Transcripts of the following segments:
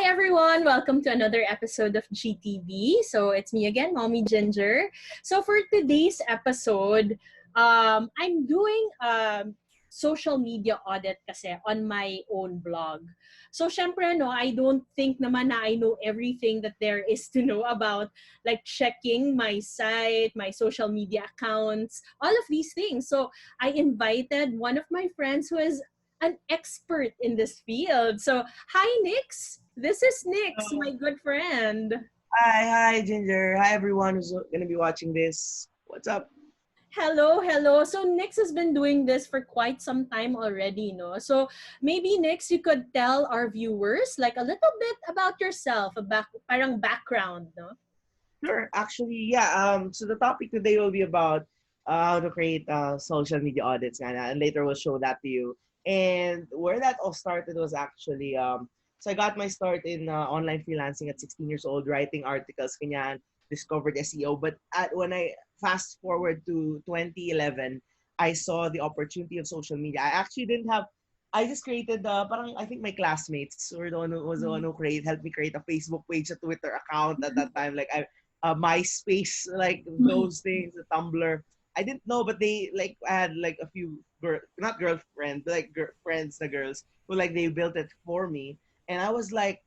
everyone, welcome to another episode of GTV. So it's me again, Mommy Ginger. So for today's episode, I'm doing social media audit kasi on my own blog. So syempre no, I don't think naman na I know everything that there is to know about like checking my site, my social media accounts, all of these things. So I invited one of my friends who is an expert in this field. So, hi, Nix. This is Nix, my Hello. good friend. Hi, Ginger. Hi, everyone who's going to be watching this. What's up? Hello, hello. So, Nix has been doing this for quite some time already, no? So, maybe Nix, you could tell our viewers like a little bit about yourself, parang background, no? Sure. Actually, yeah. So the topic today will be about how to create social media audits, and later we'll show that to you. And where that all started was actually so I got my start in online freelancing at 16 years old, writing articles, kanyan, discovered SEO. But when I fast forward to 2011, I saw the opportunity of social media. I actually didn't have. I just created parang I think my classmates were the one who was the one who helped me create a Facebook page, a Twitter account at that time. Like I MySpace, like those things, the Tumblr. I didn't know, but they like I had like a few not girlfriends, but like friends, the girls who like they built it for me, and I was like,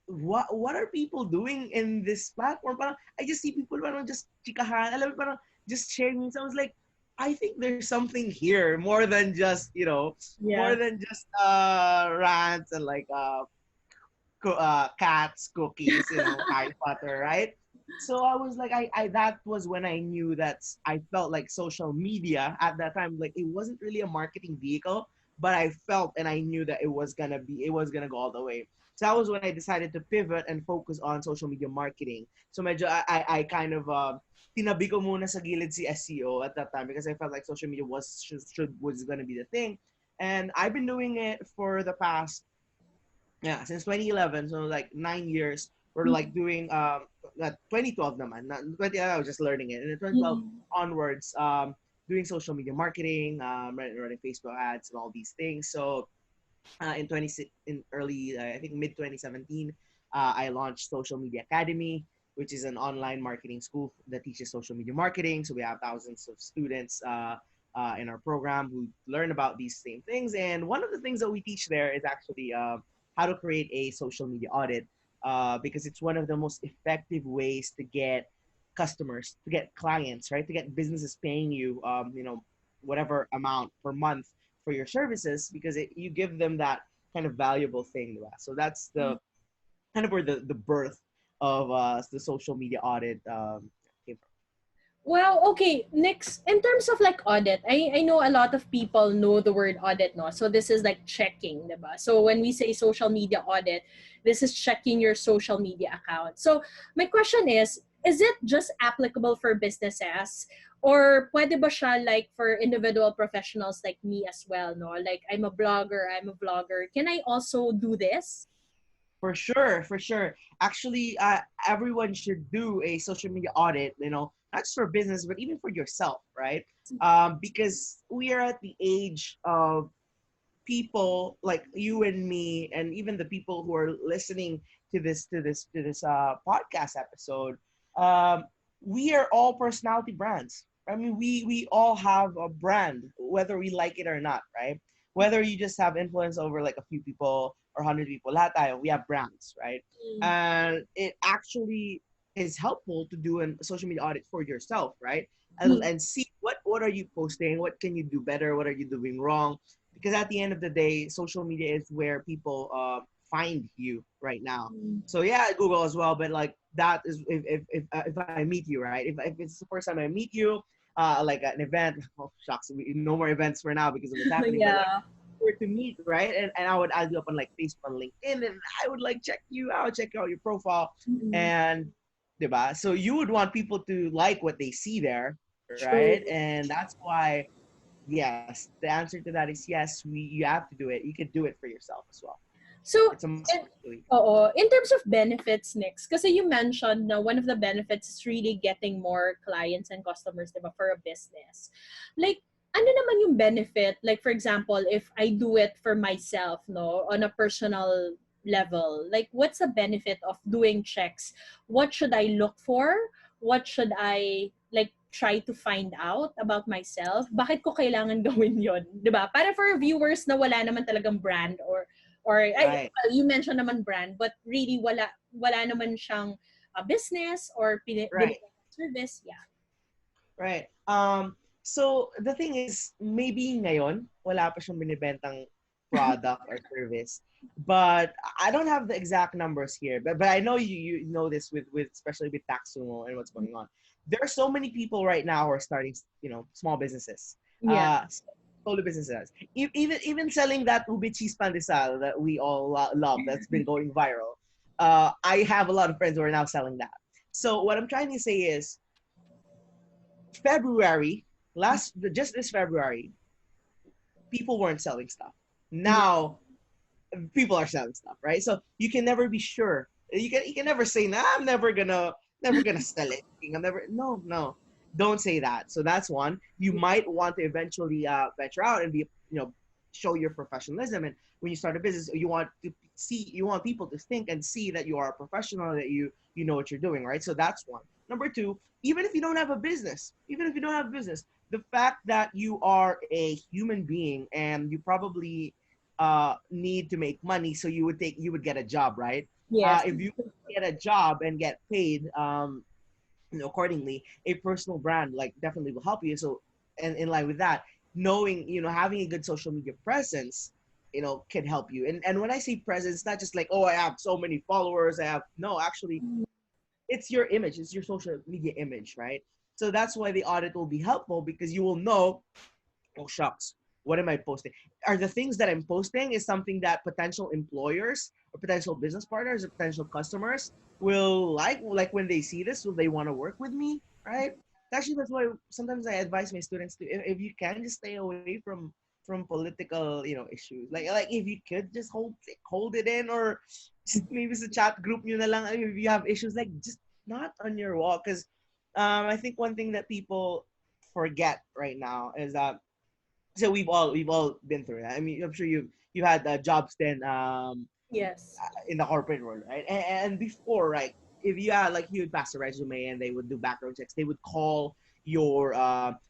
what are people doing in this platform? Parang I just see people parang just chikahan, alam mo, parang just sharing. So I was like, I think there's something here more than just more Yeah. than just rants and like cats, cookies, Harry Potter, right? So I was like, I that was when I knew that I felt like social media at that time, like it wasn't really a marketing vehicle, but I felt and I knew that it was gonna go all the way. So that was when I decided to pivot and focus on social media marketing. So medyo I kind of tinabi ko muna sa gilid si SEO at that time because I felt like social media was gonna be the thing, and I've been doing it for the past since 2011, so like 9 years. We're like doing 2012 naman. 20 I was just learning it. And in 2012 Mm-hmm. onwards, doing social media marketing, running Facebook ads and all these things. So in early I think mid 2017, I launched Social Media Academy, which is an online marketing school that teaches social media marketing. So we have thousands of students in our program who learn about these same things. And one of the things that we teach there is actually how to create a social media audit, because it's one of the most effective ways to get customers, to get clients, right? To get businesses paying you, whatever amount per month for your services, because you give them that kind of valuable thing. Diba? So that's the kind of where the birth of the social media audit came from. Well, okay. Next, in terms of like audit, I know a lot of people know the word audit, no? So this is like checking, diba? So when we say social media audit, this is checking your social media account. So my question is it just applicable for businesses? Or pwede ba siya like for individual professionals like me as well, no? Like I'm a blogger, I'm a vlogger. Can I also do this? For sure, for sure. Actually, everyone should do a social media audit. Not just for business, but even for yourself, right? Because we are at the age of people like you and me, and even the people who are listening to this podcast episode. Um, we are all personality brands. I mean, we all have a brand, whether we like it or not, right? Whether you just have influence over like a few people or 100 people, lahat tayo, we have brands, right? Mm. And it actually is helpful to do a social media audit for yourself, right? And see what are you posting, what can you do better, what are you doing wrong, because at the end of the day, social media is where people find you right now. So yeah, Google as well, but like that is if I meet you, right? If it's the first time I meet you, like at an event, oh shucks, no more events for now because of what's happening. But like Yeah. we're to meet, right? And I would add you up on like Facebook and LinkedIn, and I would like check you out, check out your profile, Mm. and diba? So you would want people to like what they see there, right? True. And that's why, yes, the answer to that is yes. You have to do it. You could do it for yourself as well. So, It's a must. in, in terms of benefits, Nix, kasi you mentioned na one of the benefits is really getting more clients and customers, diba, for a business. Like, ano naman yung benefit? Like, for example, if I do it for myself, no, on a personal level? Like, what's the benefit of doing checks? What should I look for? What should I like try to find out about myself? Bakit ko kailangan gawin yon? 'Di ba? Para for viewers na wala naman talagang brand or ay, Right. well, you mentioned naman brand, but really wala naman siyang business or Right. service. Yeah. Right. So the thing is, maybe ngayon, wala pa siyang binibentang product or service. But I don't have the exact numbers here. But I know you know this with especially with Taxumo and what's going on. There are so many people right now who are starting, small businesses. Yeah. Solo businesses. Even selling that ube cheese pandesal that we all love that's been going viral. I have a lot of friends who are now selling that. So what I'm trying to say is February, just this February, people weren't selling stuff. Yeah. Now people are selling stuff, right? So you can never be sure. You can never say, nah, I'm never gonna sell it. I'm never no. Don't say that. So that's one. You might want to eventually venture out and be, show your professionalism. And when you start a business, you want people to think and see that you are a professional, that you know what you're doing, right? So that's one. Number two, even if you don't have a business, the fact that you are a human being and you probably need to make money, so you would get a job, right? Yes. If you get a job and get paid accordingly, a personal brand like definitely will help you. So, and in line with that, knowing, having a good social media presence, can help you. And when I say presence, it's not just like, oh, I have so many followers, I have no, actually it's your image, it's your social media image, right? So that's why the audit will be helpful, because you will know, oh shucks, what am I posting? Are the things that I'm posting is something that potential employers or potential business partners or potential customers will like when they see this, will they want to work with me, right? Actually, that's why sometimes I advise my students to, if you can, just stay away from political, issues. Like if you could just hold it in, or just maybe sa chat group nyo na lang, if you have issues, like just not on your wall. Because I think one thing that people forget right now is that, so we've all been through that. I mean, I'm sure you had jobs then Yes. in the corporate world, right? And before, right, if you had, like, you would pass a resume and they would do background checks, they would call your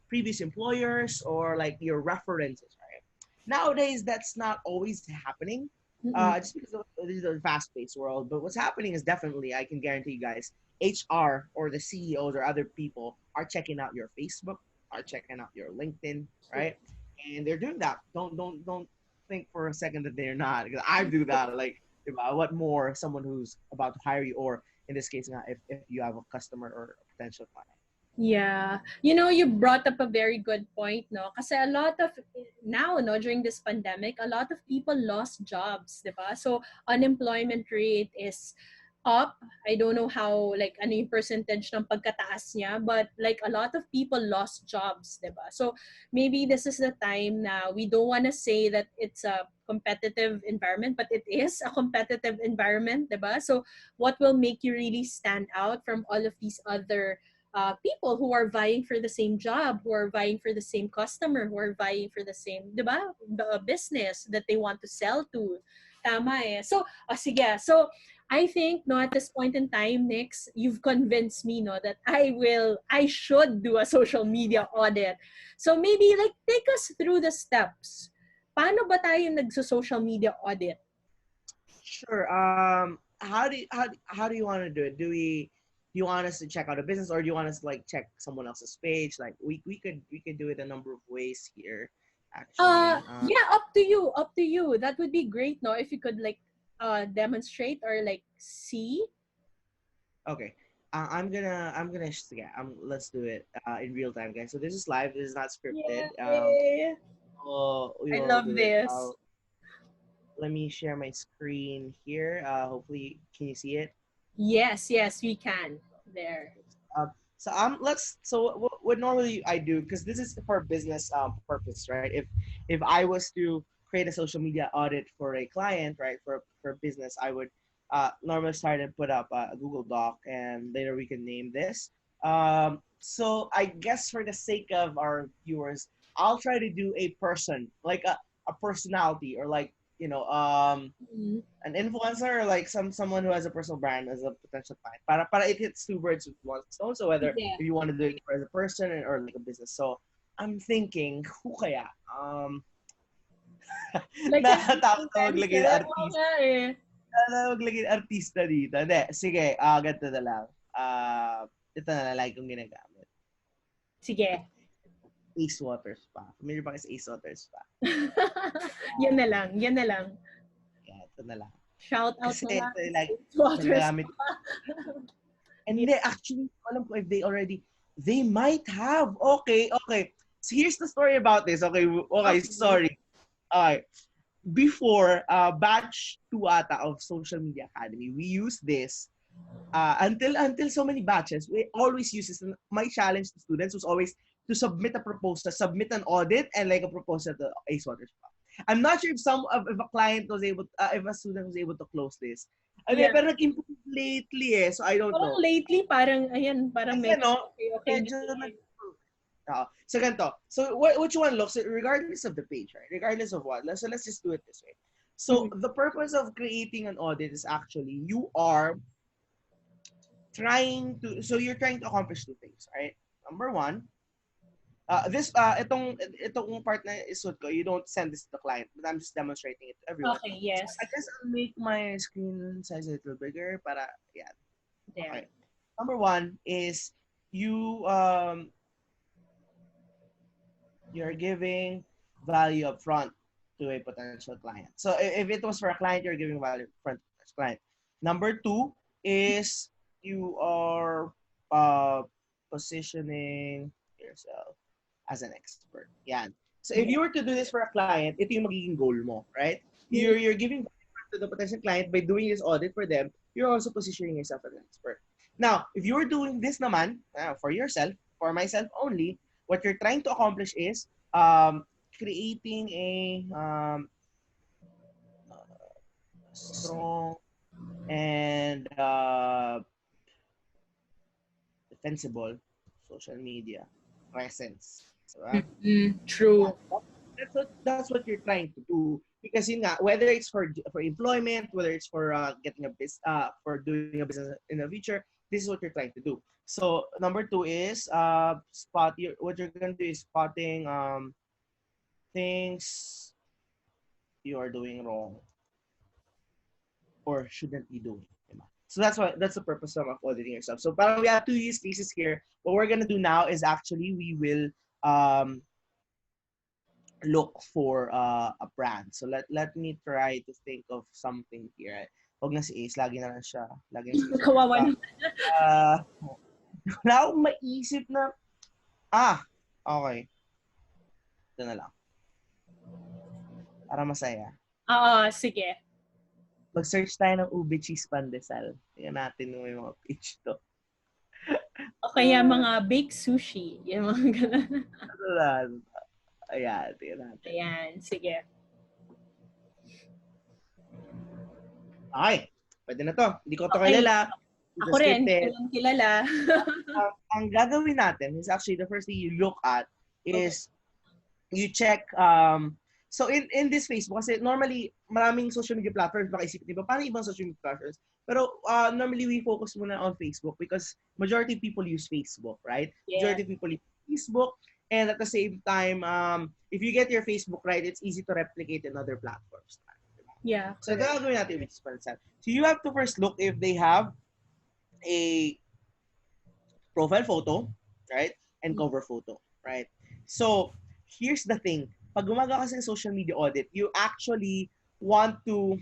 previous employers or like your references, right? Nowadays, that's not always happening, Mm-mm. just because this is a fast-paced world. But what's happening is definitely, I can guarantee you guys, HR or the CEOs or other people are checking out your Facebook, are checking out your LinkedIn, right? And they're doing that. Don't think for a second that they're not. Because I do that. Like, what more someone who's about to hire you, or in this case, if you have a customer or a potential client. Yeah. You know, you brought up a very good point, no? Kasi a lot of, now, no, during this pandemic, a lot of people lost jobs, di ba? So, unemployment rate is up. I don't know how, like, ano yung percentage ng pagkataas niya, but, like, a lot of people lost jobs, di ba? So, maybe this is the time na we don't want to say that it's a competitive environment, but it is a competitive environment, di ba? So, what will make you really stand out from all of these other people who are vying for the same job, who are vying for the same customer, who are vying for the same, di ba, the business that they want to sell to. Tama eh. So, sige. So, I think, no, at this point in time, Nix, you've convinced me, no, that I should do a social media audit. So, maybe, like, take us through the steps. Paano ba tayo nagso-social media audit? Sure. How do you want to do it? Do you want us to check out a business, or do you want us to like check someone else's page? Like we could do it a number of ways here, actually. Yeah, up to you. Up to you. That would be great, no? If you could like demonstrate or like see. Okay. Yeah. Let's do it in real time, guys. So this is live. This is not scripted. Yay! We I will love do it. this. Let me share my screen here. Hopefully, can you see it? Yes, yes, we can. There. So what normally I do, because this is for business purpose, right? If I was to create a social media audit for a client, right, for business, I would normally start and put up a Google Doc, and later we can name this. So I guess for the sake of our viewers, I'll try to do a person, like a personality, or like an influencer or like someone who has a personal brand as a potential client. Para it hits two birds with one stone. So whether Yeah. if you want to do it for as a person or like a business. So I'm thinking, who kaya? Like an Natakot na maglagay ng influencer. Oo artista. nga eh. Maglagay ng artista dito. Hindi, sige, ganito na lang. Ito na lang, like kong ginagamit. Sige. Ace Waters Spa. Familiar ba kayo sa Ace Waters Spa? Yan na lang. Yan na lang. Yeah, ito na lang. Shout out Kasi na lang. ito like, Waters. nagamit. And they actually, alam ko if they might have. Okay. So here's the story about this. Okay, sorry. Okay. Before, batch 2 ata of Social Media Academy, we use this until so many batches. We always use this. My challenge to students was always to submit a proposal, submit an audit, and like a proposal to Ace Waters. I'm not sure if a client was able, if a student was able to close this. Yeah. Pero nag-improve lately so I don't know. Lately, parang medyo okay. So ganito. So which one looks, regardless of the page, right? Regardless of what. So let's just do it this way. So the purpose of creating an audit is actually you're trying to accomplish two things, right? Number one, itong part na isuot ko, you don't send this to the client, but I'm just demonstrating it to everyone. Okay, yes. So I guess I'll make my screen size a little bigger para, yeah. Okay. Number one is you're giving value up front to a potential client. So if it was for a client, you're giving value up front to a client. Number two is you are positioning yourself as an expert. Yan. So if you were to do this for a client, ito yung magiging goal mo, right? You're giving value to the potential client by doing this audit for them. You're also positioning yourself as an expert. Now, if you're doing this naman for yourself, for myself only, what you're trying to accomplish is creating a strong and defensible social media presence. True. That's what you're trying to do, because whether it's for employment, whether it's for getting a business, for doing a business in the future, this is what you're trying to do. So number two is what you're gonna do is spotting things you are doing wrong or shouldn't be doing. So that's the purpose of auditing yourself. So we have 2 use cases here. What we're gonna do now is actually we will look for a brand. So let me try to think of something here. Huwag na si Ace, lagi na lang siya. Lagi na si Ace. Kawawa naman. Wala akong maisip na, okay. Ito na lang. Para masaya. Sige. Mag-search tayo ng ube cheese pandesal. Tingnan natin yung mga page to. O kaya mga baked sushi. Yung mga ganun. Ano lang. Ayan, tingnan natin. Ayan, sige. Okay, pwede na to. Hindi ko to kilala. Ako rin, kilala. Ang gagawin natin is actually the first thing you look at is you check, so in this Facebook, kasi normally maraming social media platforms, baka isipin diba, paano ibang social media platforms? Pero normally we focus muna on Facebook because majority of people use Facebook, right? Yeah. Majority of people use Facebook, and at the same time, if you get your Facebook right, it's easy to replicate in other platforms. Yeah. So gagawin natin with this concept. So you have to first look if they have a profile photo, right? And cover photo, right? So here's the thing. Pag gumagawa ka sa social media audit, you actually want to,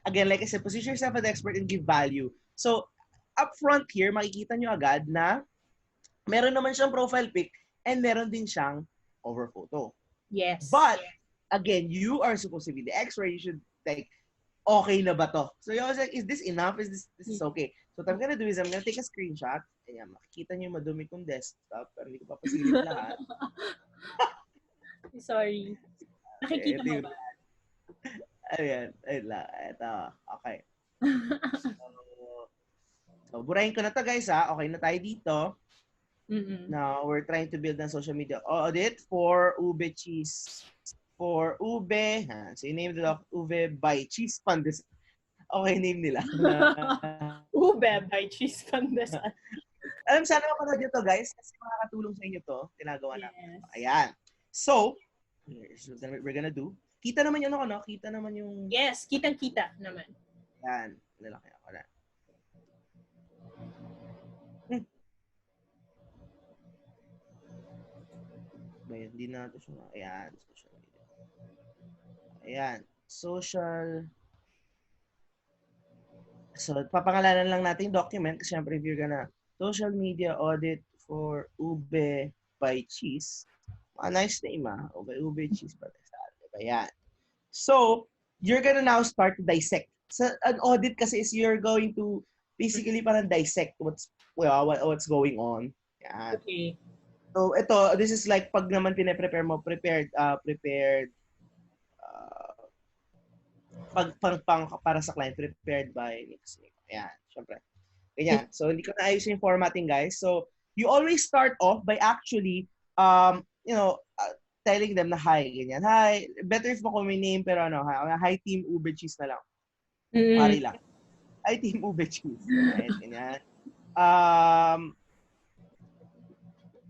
again, like I said, position yourself as an expert and give value. So up front here, makikita nyo agad na meron naman siyang profile pic and meron din siyang cover photo. Yes. But again, you are supposed to be the expert. You should like, okay na ba to? So I was like, is this enough? Is this is okay? So what I'm gonna do is I'm gonna take a screenshot. Ayan, makikita nyo madumi kong desktop, pero hindi ko pa pasilip lahat. Sorry. Nakikita mo ba? Ayan, ayun lang. Ito, okay. So burahin ko na to guys ha. Okay na tayo dito. Now, we're trying to build a social media audit for ube cheese for ube. So you named it off ube by cheese pandesal. Okay, name nila. Ube by Cheese Pandesal. Alam, sana mapanood nyo to, guys, kasi makakatulong sa inyo to. Ginagawa namin. Yes. Ayan. So, here's what we're gonna do. Kita naman yung ano, kita naman yung... Yes, kitang-kita naman. Ayan. Lalaki ako na. Bayan, hindi na ito siya. Ayan. Social media. Ayan. Social... So, papangalanan lang natin yung document kasi syempre if you're gonna social media audit for ube by cheese. A nice name, ube cheese pala. Diba yan? So, you're gonna now start to dissect. So, an audit kasi is you're going to basically parang dissect what's going on. Yan. Okay. So, this is like pag naman pine-prepare mo, prepared para sa client, prepared by Nix Eniego. Ayan, syempre. Ganyan. So, hindi ko na ayos yung formatting, guys. So, you always start off by actually, telling them na hi, ganyan. Hi, better if mo ko may name, pero hi team ube cheese na lang. Pari lang. Hi team ube cheese. Right? Ganyan.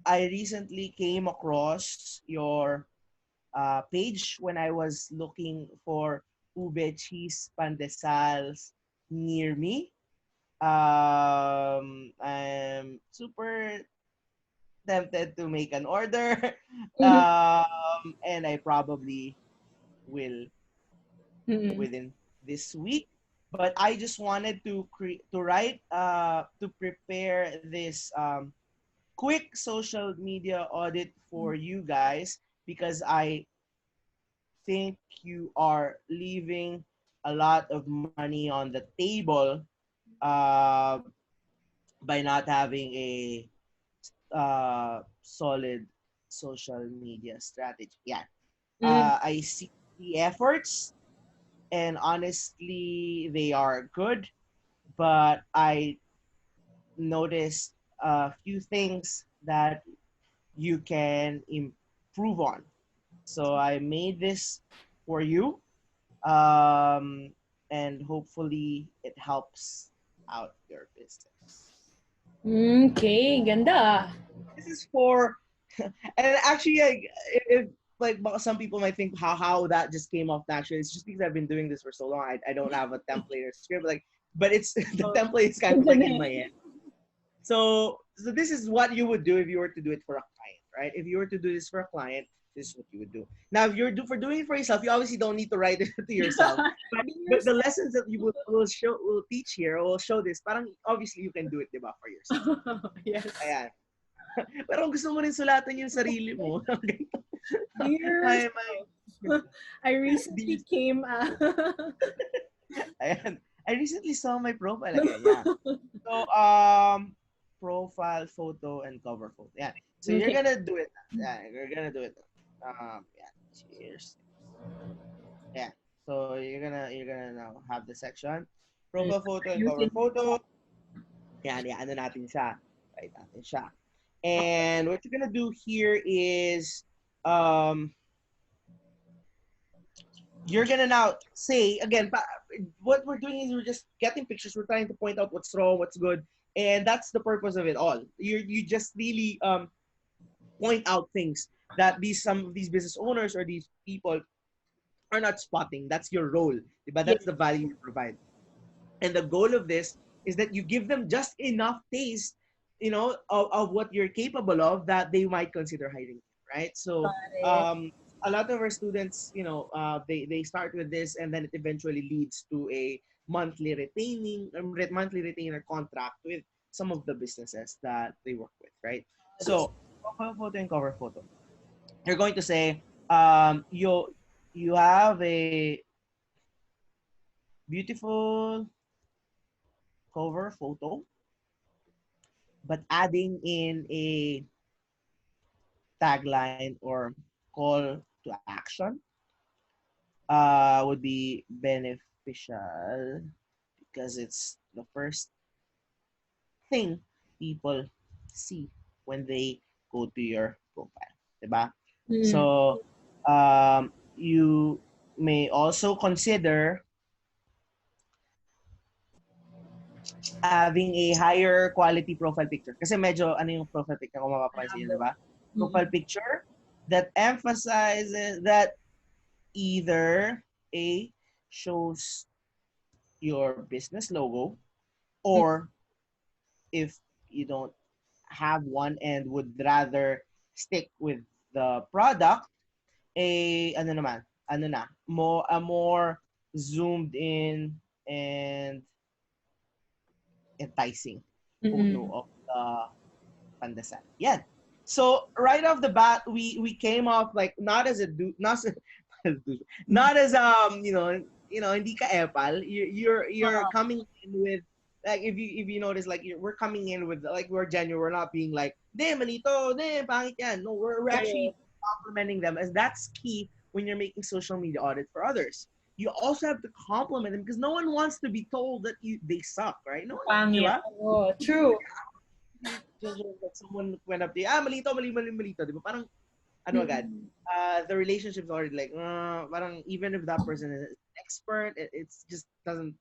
I recently came across your page when I was looking for ube cheese pandesals near me. I'm super tempted to make an order, and I probably will within this week. But I just wanted to prepare this quick social media audit for you guys because I think you are leaving a lot of money on the table by not having a solid social media strategy. Yeah. I see the efforts and honestly they are good, but I noticed a few things that you can improve on. So I made this for you, and hopefully it helps out your business. Okay, ganda. This is for, and actually, like some people might think how that just came off naturally. It's just because I've been doing this for so long. I don't have a template or script, but it's the template is kind of like in my head. So this is what you would do if you were to do it for a client, right? If you were to do this for a client, this is what you would do. Now, if you're doing it for yourself, you obviously don't need to write it to yourself. But the lessons that you will teach here, will show this. Parang obviously you can do it, diba, for yourself. Yes. Ayan. Pero gusto mo rin sulatan yung sarili mo. Years. I recently came. Ayan. I recently saw my profile again. Yeah. So profile photo and cover photo. Yeah. So you're gonna do it. Yeah, you're gonna do it. Yeah. Cheers. Yeah. So you're gonna now have the section profile photo and cover photo. Yan, ano natin siya. Right natin siya. And what you're gonna do here is you're gonna now say again. What we're doing is we're just getting pictures. We're trying to point out what's wrong, what's good, and that's the purpose of it all. You just really point out things that some of these business owners or these people are not spotting. That's your role, but that's the value you provide. And the goal of this is that you give them just enough taste, of what you're capable of that they might consider hiring, right? So a lot of our students, they start with this and then it eventually leads to a monthly retainer contract with some of the businesses that they work with, right? So profile photo and cover photo. You're going to say, you have a beautiful cover photo, but adding in a tagline or call to action would be beneficial because it's the first thing people see when they go to your profile, diba? So you may also consider having a higher quality profile picture. Kasi medyo, ano yung profile picture kung mapapansin yun, di ba? Mm-mm. Profile picture that emphasizes that either A, shows your business logo, or if you don't have one and would rather stick with the product, ano naman, ano na, a more zoomed in and enticing photo Mm-mm. of the pandesal. Yeah. So right off the bat, we came off like not as a not as hindi ka epal. You're Uh, coming in with, like, if you notice, like, we're coming in with, like, we're genuine. We're not being like, "De manito, de pangit yan." No, we're correct. actually complimenting them, as that's key when you're making social media audit for others. You also have to compliment them because no one wants to be told that they suck, right? No one, di Pangit. ba? Oh, true. Just like someone went up to you, malito, malito, di ba? Parang, ano agad, Mm-mm. the relationship's already like, parang even if that person is an expert, it's just doesn't,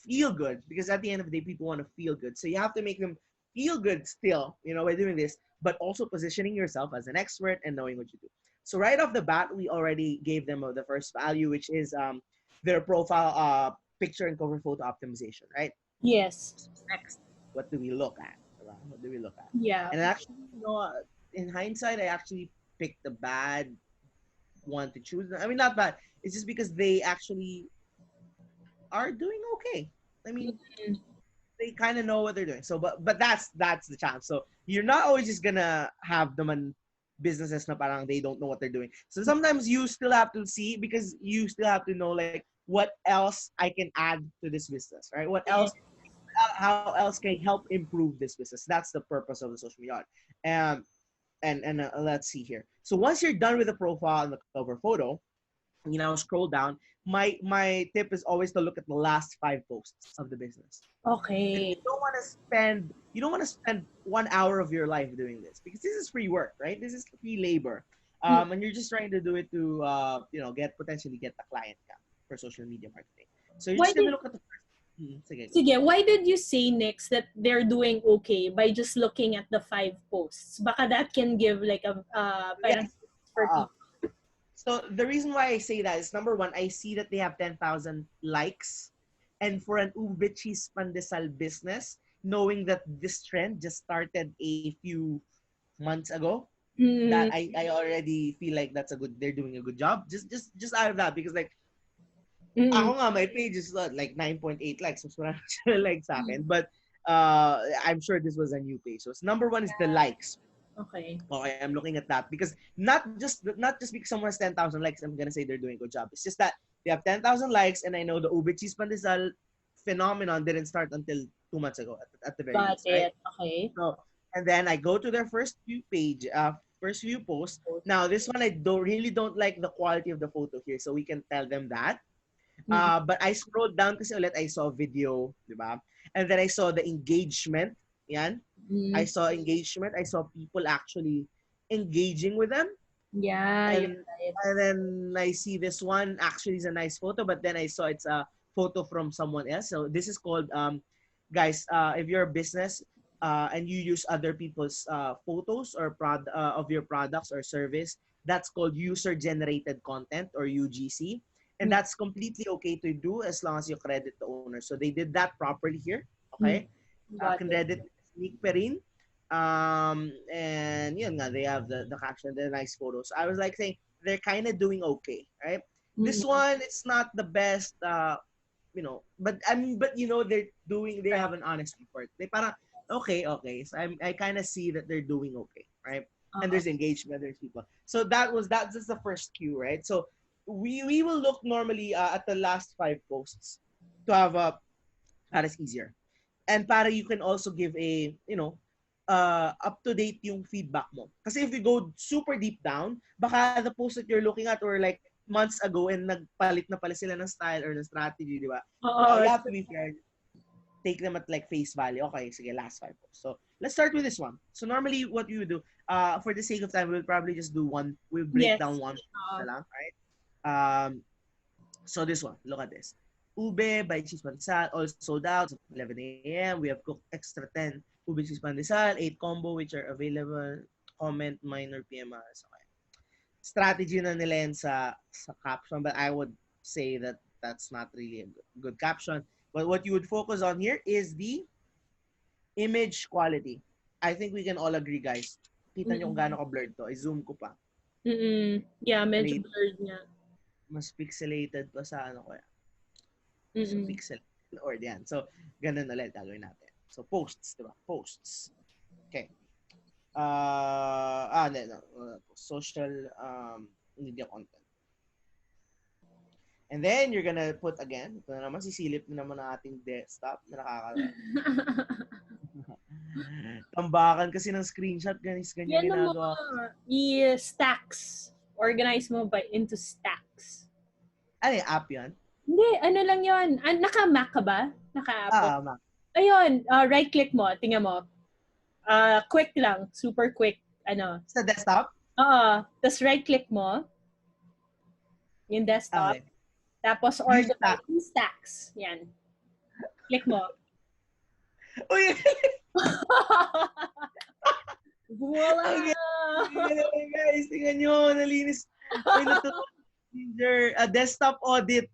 feel good, because at the end of the day, people want to feel good. So you have to make them feel good still, by doing this, but also positioning yourself as an expert and knowing what you do. So right off the bat, we already gave them the first value, which is their profile picture and cover photo optimization, right? Yes. Next, what do we look at? Diba? What do we look at? Yeah. And actually, in hindsight, I actually picked the bad one to choose. I mean, not bad. It's just because they actually are doing okay. I mean, Mm-mm. they kind of know what they're doing. So, but that's the challenge. So you're not always just gonna have them on businesses na parang they don't know what they're doing. So sometimes you still have to see, because you still have to know, like, what else I can add to this business, right? What Yeah. else, how else can I help improve this business? That's the purpose of the social media. Um, and let's see here. So once you're done with the profile and the cover photo, scroll down. My tip is always to look at the last 5 posts of the business, because Okay. you don't want to spend 1 hour of your life doing this, because this is free work, right? This is free labor, Mm. and you're just trying to do it to potentially get the client ka for social media marketing. So you're Why just gonna did look at the first. Sige, go. Sige, why did you say, Nix, that they're doing okay by just looking at the 5 posts? Baka that can give like a parang Yes. for Uh, people. So the reason why I say that is, number one, I see that they have 10,000 likes. And for an ube cheese pandesal business, knowing that this trend just started a few months ago, that Mm, I already feel like they're doing a good job. Just out of that, because, like, ako mm, nga, my page is like 9.8 likes. So wala siya like sa mm. akin. But I'm sure this was a new page. So number one is the likes. Okay. Okay, I'm looking at that, because not just because someone has 10,000 likes, I'm gonna say they're doing a good job. It's just that they have 10,000 likes, and I know the ube cheese pandesal phenomenon didn't start until 2 months ago, at the very Got least, right? it. Okay. So, and then I go to their first few posts. Now this one, I don't like the quality of the photo here, so we can tell them that. Mm, But I scrolled down kasi ulit, I saw video, di ba? And then I saw the engagement. Yan. I mm. saw engagement. I saw people actually engaging with them. Yeah, you're And right. and then I see this one actually is a nice photo, but then I saw it's a photo from someone else. So this is called, guys, if you're a business, and you use other people's photos or of your products or service, that's called user generated content, or UGC. And Mm, that's completely okay to do as long as you credit the owner. So they did that properly here. Okay. mm. Got it. Credit Sneak Perin. And yun nga, they have the caption, the nice photos. I was like saying they're kind of doing okay, right? This Mm-mm. one, it's not the best, but I mean, but they Right. have an honest effort. They parang, okay. So I kind of see that they're doing okay, right? And Uh-uh. there's engagement, there's people. So that's just the first cue, right? So we will look normally at the last 5 posts to have a that is easier. And para you can also give a, up to date yung feedback mo. Kasi if you go super deep down, baka the post that you're looking at or like months ago and nagpalit na pala sila ng style or ng strategy, di ba? You Oo. have to be fair. Take them at like face value. Okay, sige, last 5 posts. So let's start with this one. So normally what you would do, for the sake of time, we'll probably just do one. We'll break Yes. down one na Uh, lang, right? Um, so this one, look at this. Ube by Cheese Pandesal, all sold out at 11 a.m. We have cooked extra 10 ube cheese pandesal, 8 combo which are available. Comment minor PMRs. Okay. Strategy na nila yan sa caption, but I would say that that's not really a good caption. But what you would focus on here is the image quality. I think we can all agree, guys. Kita nyo kung gaano ka-blurred to. I-zoom ko pa. Yeah, medyo blurred nga. Mas pixelated pa sa ano ko yan. So, pixel or yan. So, ganun ulit gagawin natin. So, posts, diba? Posts. Okay. No. Social media content. And then, you're gonna put again, ito na naman, sisilip na naman ang ating desktop na nakaka- Tambakan kasi ng screenshot, guys. Ganyan ginagawa. I-stacks. Organize mo by into stacks. Ano yung app yan? Hindi, ano lang yun. Naka-Mac ka ba? Naka-Apple? Mac. Ayun, right-click mo. Tingnan mo. Quick lang. Super quick. Ano? Sa desktop? Oo. Tapos right-click mo. Yung desktop. Okay. Tapos organize in stacks. Yan. Click mo. Uy! Voila! Okay, guys, tingnan nyo. Nalinis. Ay, natutunan. A desktop audit.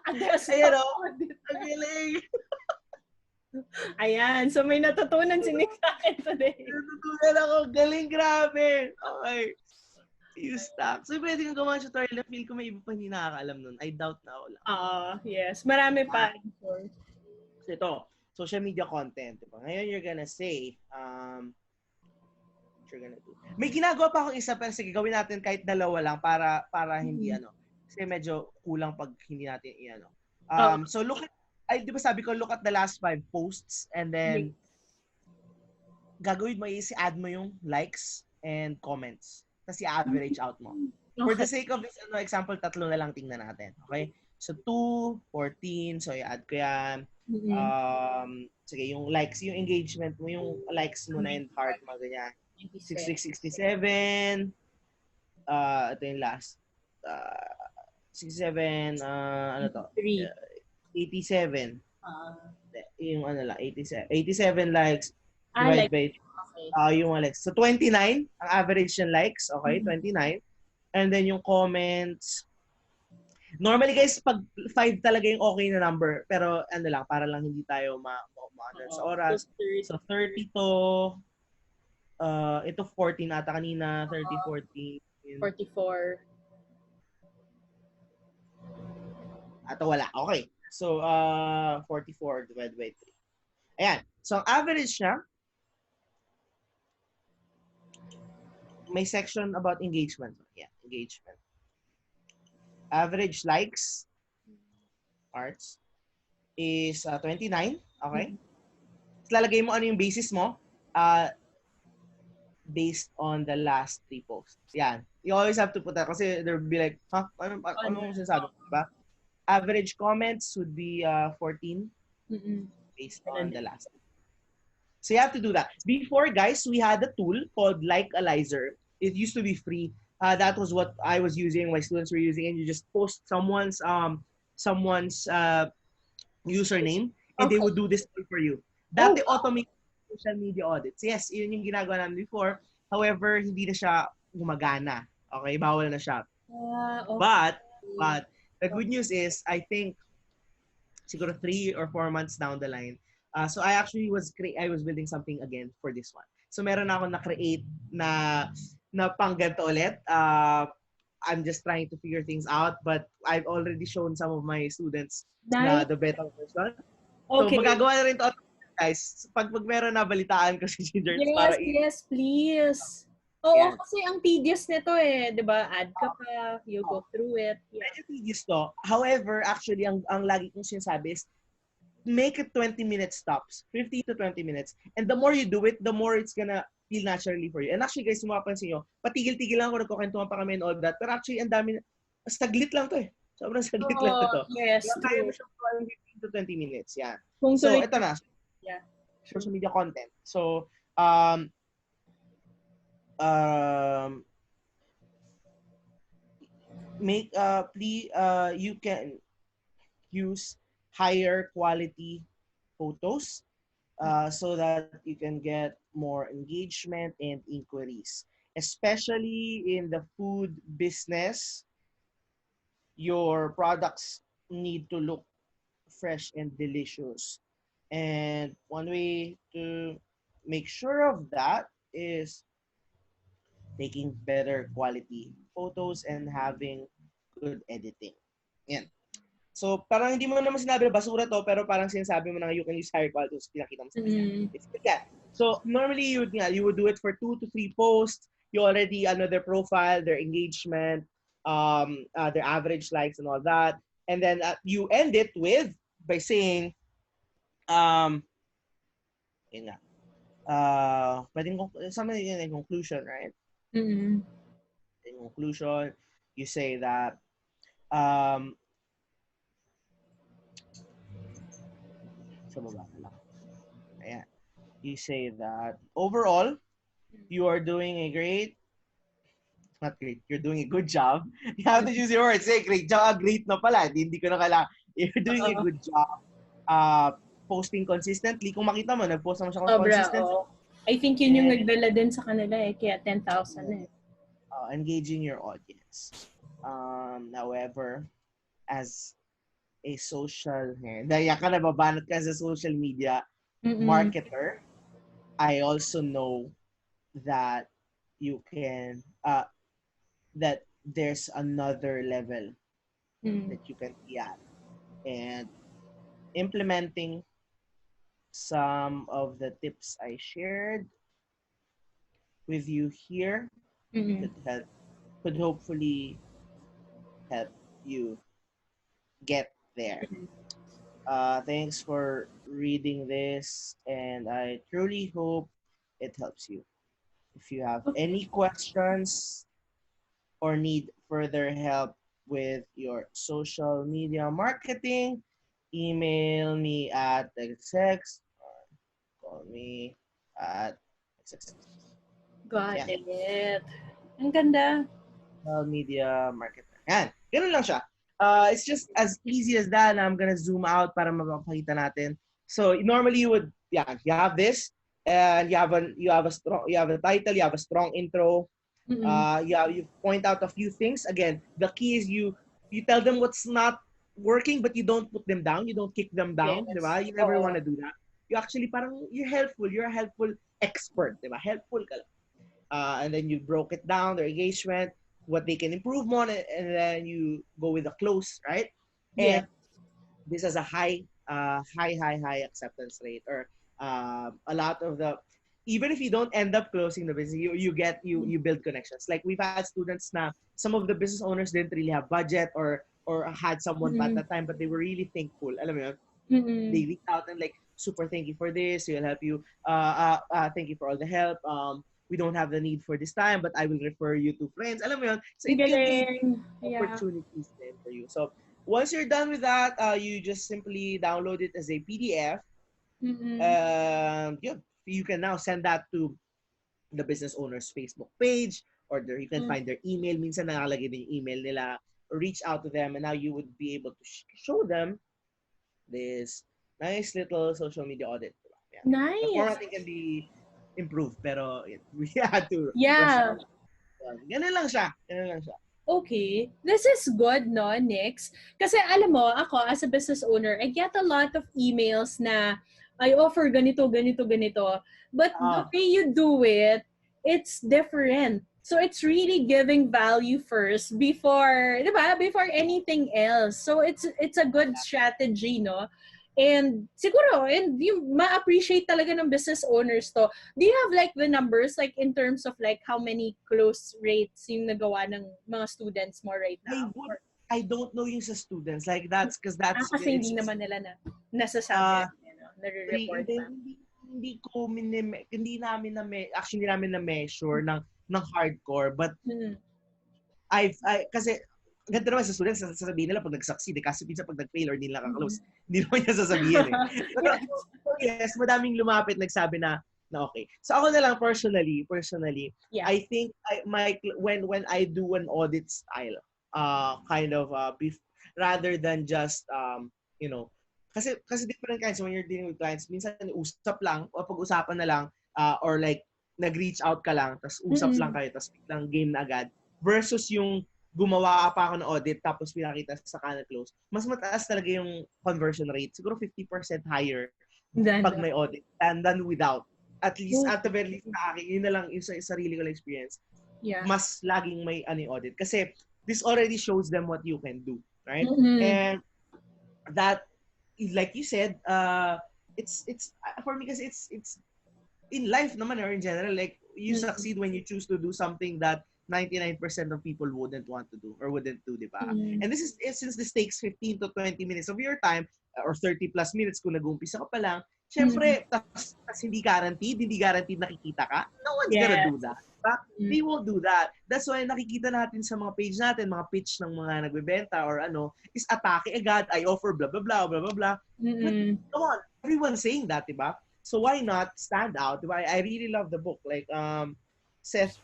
Ayan, audit. Ang galing. Ayan. So, may natutunan si Nick sa akin today. Natutunan ako. Galing, grabe. Okay. Use stack. So, pwede kang gawa tutorial na feel ko may iba pa hindi nakakaalam nun. I doubt na ako lang. Yes. Marami pa. So, ito. Social media content. Diba? Ngayon, you're gonna say, you're gonna do. May ginagawa pa akong isa, pero sige, gawin natin kahit dalawa lang para hindi Kasi medyo kulang pag hindi natin i-ano. So, look at, di ba sabi ko, look at the last 5 posts and then gagawin mo add mo yung likes and comments. Tapos i-average out mo. Okay. For the sake of this example, 3 na lang tingnan natin. Okay? So, 2, 14. So, i-add ko yan. Sige, yung likes, yung engagement mo, yung likes mo na yung heart mo, ganyan. 6667. Ito yung last. 67, ano to? 87. Yung ano lang, 87. 87 likes. Divide by yung likes. So, 29, ang average yung likes. Okay, 29. And then yung comments. Normally, guys, pag 5 talaga yung okay na number. Pero, ano lang, para lang hindi tayo ma-ano sa oras. So, 30 to, ito 14 ata kanina, 30, 40. 44. Ato wala. Okay. So, 44 divided by 3. Ayan. So, ang average niya, may section about engagement. Yeah, engagement. Average likes, hearts, is 29. Okay? Lalagay mo ano yung basis mo based on the last 3 posts. Yan. You always have to put that kasi there'll be like, ano sinasabi? Diba? Average comments would be 14 based on the last. So you have to do that. Before, guys, we had a tool called Likealyzer. It used to be free. That was what I was using, my students were using, and you just post someone's username, and they would do this for you. Dati automate social media audits. Yes, yun yung ginagawa namin before. However, hindi na siya gumagana. Okay, bawal na siya. But the good news is, I think siguro 3 or 4 months down the line, so I actually was building something again for this one. So meron ako na-create na pang ganito ulit. I'm just trying to figure things out, but I've already shown some of my students na the beta version. So magagawa na rin to, guys. Pag meron na balitaan ko si Ginger. Yes, please. Oo, kasi ang tedious nito eh, 'di ba? Add ka pa, you go through it. Medyo tedious to. However, actually, ang lagi kong sinasabi is, make it 20-minute stops. 15 to 20 minutes. And the more you do it, the more it's gonna feel naturally for you. And actually, guys, mapapansin nyo, patigil-tigil lang ako, nagkukwentuhan pa kami and all that. Pero actually, ang dami, saglit lang to eh. Sobrang saglit lang to. Yes, kaya mo siyang 15 to 20 minutes. Yan. So, ito na. Yeah. Social media content. So, you can use higher quality photos so that you can get more engagement and inquiries. Especially in the food business, your products need to look fresh and delicious. And one way to make sure of that is taking better quality photos and having good editing. Yan. So, parang hindi mo naman sinabi na basura to, pero parang sinasabi mo na you can use higher quality, so pinakita mo sa kanya. It's like that. So, normally, you would do it for 2 to 3 posts. You already know their profile, their engagement, their average likes and all that. And then you end it by saying, um, yun nga, pwedeng, something in conclusion, right? Mm-hmm. In conclusion, you say that, um, sa baba na lang. Ayan. You say that overall, you are doing a great, not great, you're doing a good job. You have to use your words. Say great job, great na pala. Hindi ko na kailangan. You're doing a good job posting consistently. Kung makita mo, nag-post naman siya Sobra, consistently. oo. I think yun yung And, nagdala din sa kanila kaya 10,000 eh. engaging your audience. However, as a dahil ka nababanat ka sa social media marketer, I also know that you can that there's another level that you can be at, and implementing some of the tips I shared with you here could hopefully help you get there. Thanks for reading this, and I truly hope it helps you. If you have any questions or need further help with your social media marketing, email me at xx or call me at xx. Got it. Ang ganda. Social media marketer. Yan. Ganun lang siya. It's just as easy as that. I'm gonna zoom out para mapapakita natin. So normally you have this, and you have a title, you have a strong intro. You point out a few things. Again, the key is you tell them what's not working, but you don't put them down. You don't kick them down. Yes. Diba? You never want to do that. You actually you're helpful. You're a helpful expert. Diba? Helpful ka lang. And then you broke it down, their engagement, what they can improve on, and then you go with a close, right? And this has a high acceptance rate, or a lot of the, even if you don't end up closing the business, you build connections. Like we've had students na some of the business owners didn't really have budget or had someone at that time, but they were really thankful. Alam mo yun? They reach out and like, super thank you for this. We'll help you. Thank you for all the help. We don't have the need for this time, but I will refer you to friends. Alam mo yun? So it can be opportunities then for you. So once you're done with that, you just simply download it as a PDF. You can now send that to the business owner's Facebook page, or you can find their email. Minsan nakalagay din yung email nila. Reach out to them, and now you would be able to show them this nice little social media audit. Yeah. Nice. The formatting can be improved, pero we had to. Yeah. Ganun lang siya. Okay. This is good, no, Nix? Kasi alam mo, ako as a business owner, I get a lot of emails na I offer ganito, ganito, ganito. But the way you do it, it's different. So it's really giving value first before, diba? Before anything else. So it's a good strategy, no? And siguro, and yung ma-appreciate talaga ng business owners to. Do you have like the numbers, like in terms of like how many close rates yung nagawa ng mga students mo right now? I don't know yung sa students. Like that's because that's... kasi hindi naman nila nasasabi, nare-report na. Hindi namin na-measure ng hardcore, but kasi ganito naman sa students, sasabihin nila pag nag-succeed, kasi minsan pag nag-fail or hindi nila ka-close, hindi naman niya sasabihin eh. Pero, yes, madaming lumapit nagsabi na okay. So ako na lang personally, I think when I do an audit style, kind of rather than just you know, kasi different kinds when you're dealing with clients. Minsan usap lang o pag-usapan na lang or like nag-reach out ka lang tapos usap lang Mm-mm. kayo tapos biglang game na agad versus yung gumawa pa ako ng audit tapos pinakita sa kanal close. Mas mataas talaga yung conversion rate. Siguro 50% higher pag Ganda. may audit than without. At least, at the Okay. very least na akin, yun na lang yung sarili ko lang experience. Yeah. Mas laging may audit. Kasi this already shows them what you can do. Right? Mm-mm. And that, like you said, it's for me kasi it's in life naman or in general, like you succeed when you choose to do something that 99% of people wouldn't want to do or wouldn't do, di ba? Mm-mm. And this is since this takes 15 to 20 minutes of your time or 30 plus minutes kung nag-uumpisa ka pa lang, Mm-mm. syempre, tas hindi guaranteed nakikita ka, no one's gonna do Yes. that. Diba? Mm. They won't do that. That's why nakikita natin sa mga page natin, mga pitch ng mga nagbebenta or is atake agad, I offer blah, blah, blah, blah, blah, blah. But Mm-mm. come on, everyone's saying that, diba? So why not stand out? Diba? I really love the book. Like Seth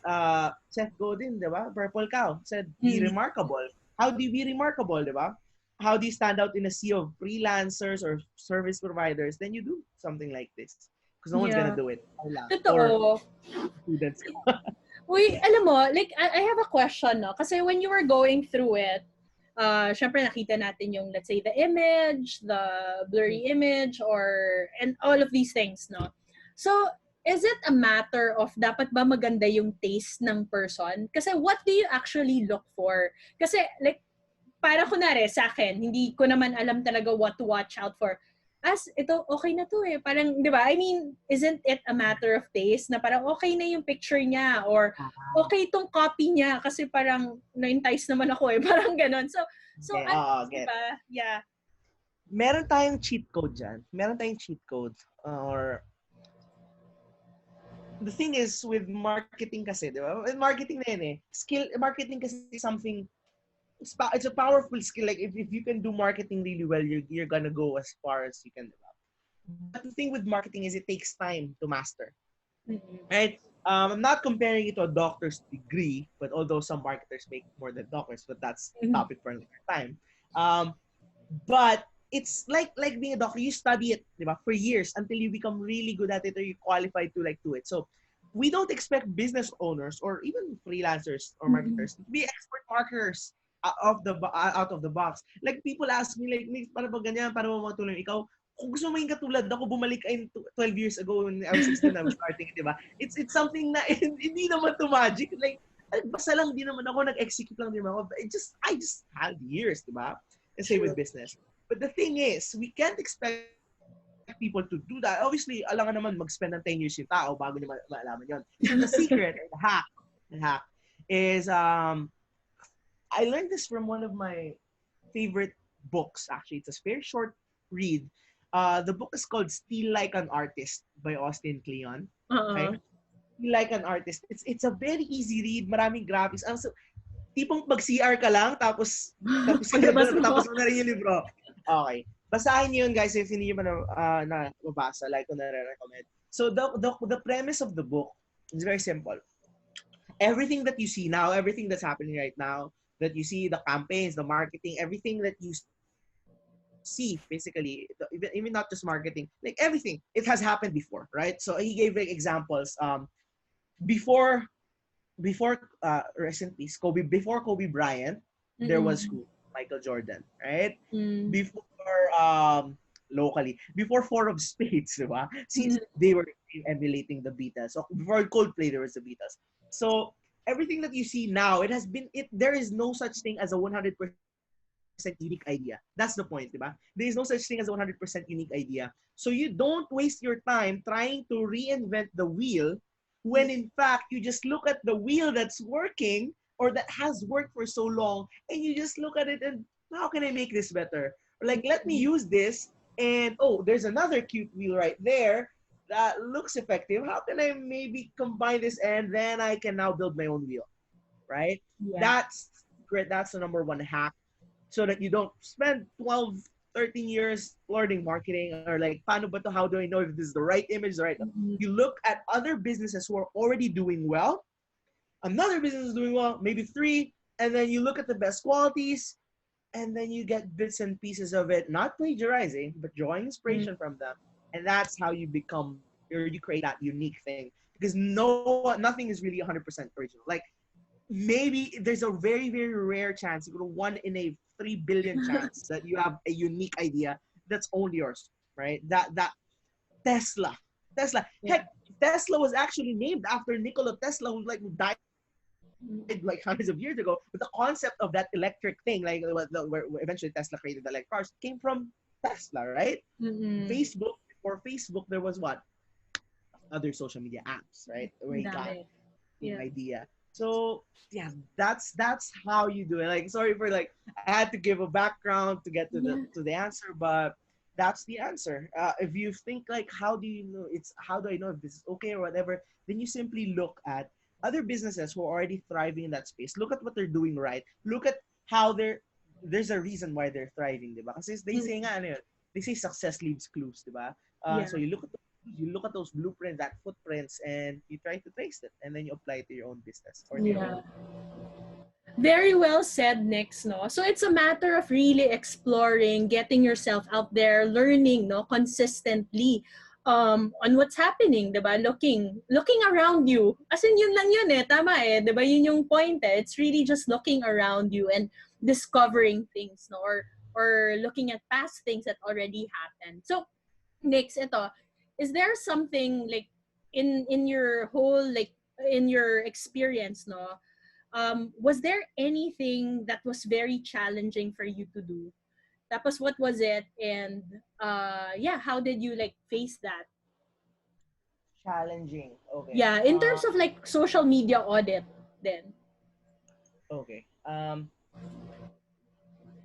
Godin, diba? Purple Cow said, "Be Mm. remarkable." How do you be remarkable, diba? How do you stand out in a sea of freelancers or service providers? Then you do something like this because no one's gonna Yeah. do it. Wala. Or Totoo. students. Uy, alam mo, like, I have a question, no? Kasi when you were going through it, syempre nakita natin yung, let's say, the image, the blurry image, and all of these things, no? So, is it a matter of dapat ba maganda yung taste ng person? Kasi what do you actually look for? Kasi, like, para kunwari sa akin, hindi ko naman alam talaga what to watch out for. Ito, okay na to eh. Parang, di ba? I mean, isn't it a matter of taste na parang okay na yung picture niya or okay itong copy niya kasi parang na-entice naman ako eh. Parang ganon. So Okay, at least, di get. ba? Yeah. Meron tayong cheat code dyan. Meron tayong cheat code. Or the thing is with marketing kasi, di ba? Marketing na yun eh. Marketing kasi something, it's a powerful skill. Like if you can do marketing really well, you're gonna go as far as you can develop. But the thing with marketing is it takes time to master. Mm-hmm. Right? I'm not comparing it to a doctor's degree, but although some marketers make more than doctors, but that's topic for another time. But it's like being a doctor. You study it, diba, for years until you become really good at it or you qualify to like do it. So we don't expect business owners or even freelancers or marketers to be expert marketers out of the box. Like people ask me like, Nix, para ba ganyan, para mo matulong ikaw? Kung gusto mo maging katulad ako, bumalik in 12 years ago when I was 16, I was starting, di ba? It's something na hindi naman to magic. Like, basta lang, di naman ako nag-execute lang din ako. I just had years, di ba? And say with business. But the thing is, we can't expect people to do that. Obviously, alangan naman mag-spend ng 10 years yung tao bago niya maalaman yun. So the secret, the hack is, I learned this from one of my favorite books, actually. It's a very short read. The book is called Steal Like an Artist by Austin Kleon. Okay? Steal Like an Artist. It's a very easy read. Maraming graphics. Tipong pag-CR ka lang, tapos mo na rin yung libro. Okay. Basahin niyo yun, guys, if hindi niyo pa na mabasa, like ko na-recommend. So the premise of the book is very simple. Everything that you see now, everything that's happening right now, that you see, the campaigns, the marketing, everything that you see, basically, even not just marketing, like everything, it has happened before, right? So he gave like examples. Before recently, before Kobe Bryant, there was who? Michael Jordan, right? Before locally, before Four of Spades, diba? Since they were emulating the Beatles. So before Coldplay, there was the Beatles. So everything that you see now, there is no such thing as a 100% unique idea. That's the point, diba? There is no such thing as a 100% unique idea. So you don't waste your time trying to reinvent the wheel when in fact you just look at the wheel that's working or that has worked for so long and you just look at it and how can I make this better? Or like, let me use this and there's another cute wheel right there that looks effective. How can I maybe combine this and then I can now build my own wheel, right? Yeah. That's great. That's the number one hack so that you don't spend 12, 13 years learning marketing or like, paano ba to? How do I know if this is the right image, the right? You look at other businesses who are already doing well, another business is doing well, maybe 3, and then you look at the best qualities, and then you get bits and pieces of it, not plagiarizing, but drawing Mm. inspiration from them, and that's how you become, or you create that unique thing. Because nothing is really 100% original. Like maybe there's a very very rare chance, you know, 1 in a 3 billion chance that you have a unique idea that's only yours, right? That Tesla, Tesla, Yeah. heck, Tesla was actually named after Nikola Tesla, who died Mm. like hundreds of years ago. But the concept of that electric thing, like where eventually Tesla created the electric cars, came from Tesla, right? Mm-mm. Facebook, before Facebook, there was what other social media apps, right? Where Ang he got dami. same Yeah. idea. So yeah, that's how you do it. Like sorry for like I had to give a background to get Yeah. to the answer, but that's the answer. If you think like how do you know it's how do I know if this is okay or whatever, then you simply look at other businesses who are already thriving in that space. Look at what they're doing right. Look at how there's a reason why they're thriving, diba? Kasi they Mm. say nga ano yun, they say success leaves clues, diba? So Yeah. you look at those blueprints, that footprints, and you try to trace it, and then you apply it to your own business or to your Yeah. own. Very well said, Nix, no? So it's a matter of really exploring, getting yourself out there, learning, no, consistently on what's happening, 'di ba? Looking around you. As in yun lang yun eh, tama eh, 'di ba? Yun yung point eh. It's really just looking around you and discovering things, no? Or looking at past things that already happened. So, Nix, ito, is there something like in your whole like in your experience, no? Was there anything that was very challenging for you to do? Tapos what was it? And yeah, how did you like face that? Challenging. Okay. Yeah, in terms of like social media audit then. Okay.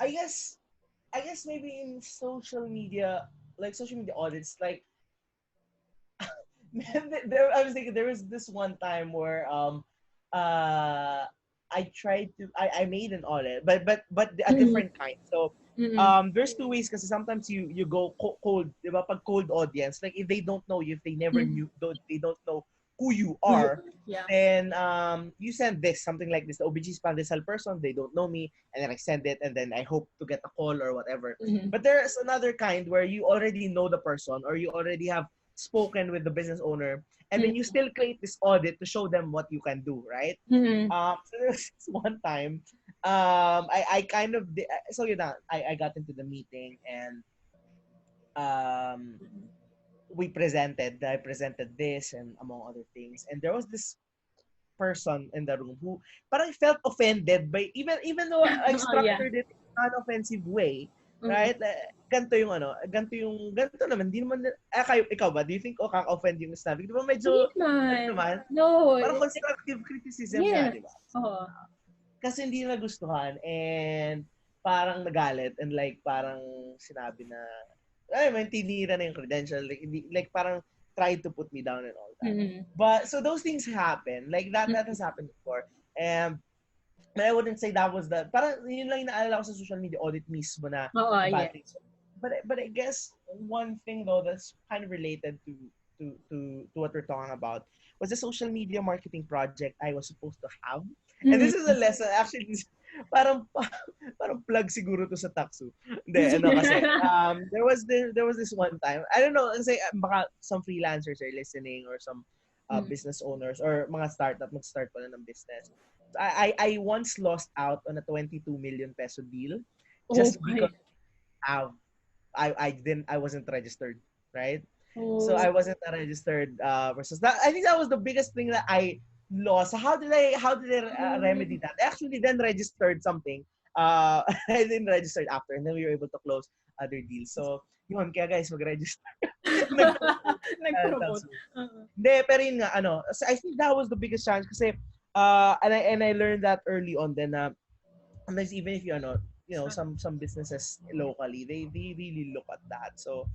I guess I guess maybe in social media, like social media audits, like I was thinking there was this one time where uh I made an audit, but a Mm-mm. different kind. So Mm-mm. there's two ways because sometimes you go cold, diba? Pag cold audience, like if they don't know you, if they never Mm. knew, they don't know who you Who you are, yeah. then you send this something like this, the OBG's pandesal person, they don't know me, and then I send it, and then I hope to get a call or whatever. Mm-hmm. But there's another kind where you already know the person, or you already have spoken with the business owner, and then you still create this audit to show them what you can do, right? Mm-hmm. So there was this one time, I kind of so you know I got into the meeting, and um I presented this and among other things, and there was this person in the room who parang felt offended by even though I Oh yeah. structured it in an offensive way, Mm-hmm. right? Ganito yung ano, ganito naman, di naman, ikaw ba, do you think, kaka-offend yung sinabi? Di ba Hindi medyo, ano man. naman, No. parang constructive criticism nga, Yes. di ba? Oh. Kasi hindi na nagustuhan, and parang nagalit, and like parang sinabi na, ay, man, tinira na yung credential, like, hindi, like parang tried to put me down and all that. Mm-hmm. But so those things happen, like that has happened before, and but I wouldn't say that was the, parang yun lang yung naalala ko sa social media audit mismo Oo, na bad things. yes. But I guess one thing though that's kind of related to what we're talking about was the social media marketing project I was supposed to have. And this is a Mm-hmm. lesson, actually, parang parang plug siguro to sa Taksu. Hindi, ano kasi, there was this one time, I don't know, kasi baka some freelancers are listening, or some business owners, or mga startup, mag-start pa na ng business. I once lost out on a 22 million peso deal Oh just my. because have I wasn't registered, right? So Oh. I wasn't a registered versus that. I think that was the biggest thing that I lost. So how did I remedy that? I actually then registered something. I then registered after, and then we were able to close other deals. So yun, kaya guys, mag-register. Nag-promote Nag-promote. Taksu. Uh-uh. Hindi, pero yun nga, ano, so I think that was the biggest challenge kasi, and I learned that early on then na, sometimes even if some businesses locally, they really look at that. So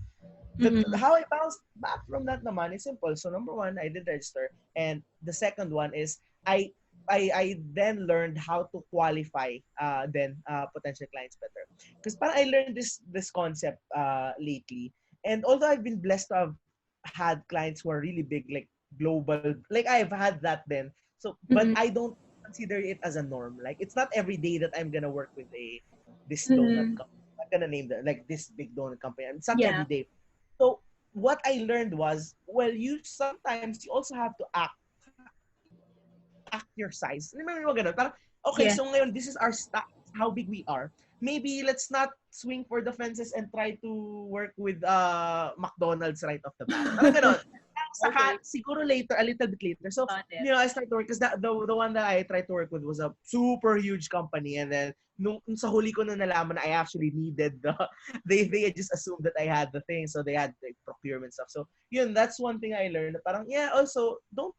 Mm-mm. how I bounced back from that naman is simple. So number one, I did register, and the second one is I I then learned how to qualify potential clients better. Because I learned this concept lately, and although I've been blessed to have had clients who are really big, like global, like I've had that then. So, but Mm-mm. I don't consider it as a norm. Like it's not every day that I'm gonna work with this donut Mm-hmm. company. I'm not gonna name the like this big donut company. And it's not every Yeah. day. So what I learned was, well, you sometimes you also have to act your size. Alam mo yung ganun? Parang, okay, Yeah. so ngayon, this is our staff, how big we are. Maybe let's not swing for the fences and try to work with McDonald's right off the bat. Parang ganun. Saka, Okay. siguro later, a little bit later. So, Got it. I started to work because the one that I tried to work with was a super huge company. And then, nung sa huli ko na nalaman na I actually needed they had just assumed that I had the thing. So, they had the procurement stuff. So, yun, that's one thing I learned. Parang, yeah, also, don't,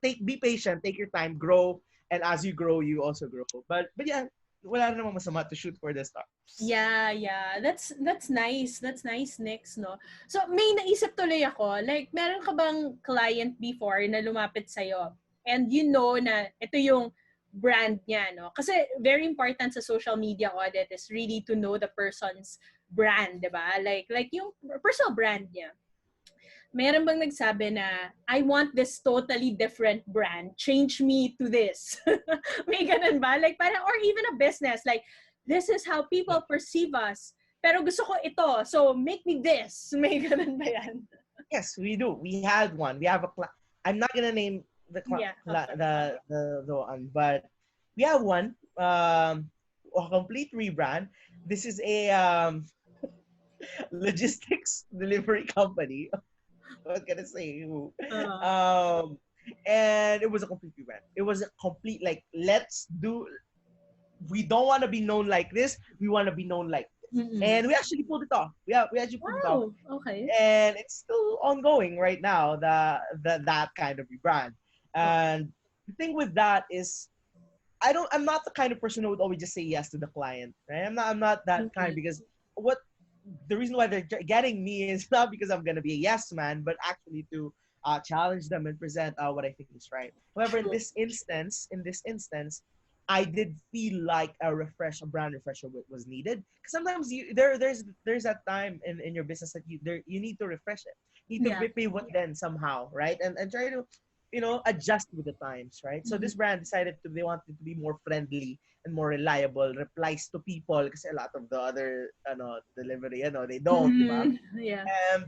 be patient, take your time, grow, and as you grow, you also grow. But yeah, wala namang masama to shoot for the stars. Yeah, yeah. That's nice. That's nice, Nix, no? So, may naisip tuloy ako, like, meron ka bang client before na lumapit sa'yo and you know na ito yung brand niya, no? Kasi very important sa social media audit is really to know the person's brand, di ba? Like yung personal brand niya. Meron bang nagsabi na, I want this totally different brand. Change me to this. May ganun ba? Like, parang, or even a business. Like, this is how people perceive us. Pero gusto ko ito. So, make me this. May ganun ba yan? Yes, we do. We had one. We have I'm not gonna name Yeah, okay. the one, but we have one. A complete rebrand. This is a logistics delivery company. I was gonna say who. Uh, Um, and it was a complete rebrand. It was a complete like let's do. We don't want to be known like this. We want to be known like this. mm-mm. And we actually pulled it off. We actually pulled it off, Wow, okay. and it's still ongoing right now. The that kind of rebrand. Okay. And the thing with that is, I'm not the kind of person who would always just say yes to the client. Right? I'm not that kind Mm-mm. because what the reason why they're getting me is not because I'm gonna be a yes man, but actually to challenge them and present what I think is right. However, True. in this instance, I did feel like a brand refresher was needed. Because sometimes there's that time in your business that you need to refresh it. You need to Yeah. pivot then somehow, right? And try to adjust with the times, right? So Mm-hmm. this brand decided they wanted to be more friendly and more reliable, replies to people because a lot of the other delivery, they don't, di ba? Mm-hmm. Yeah. Um,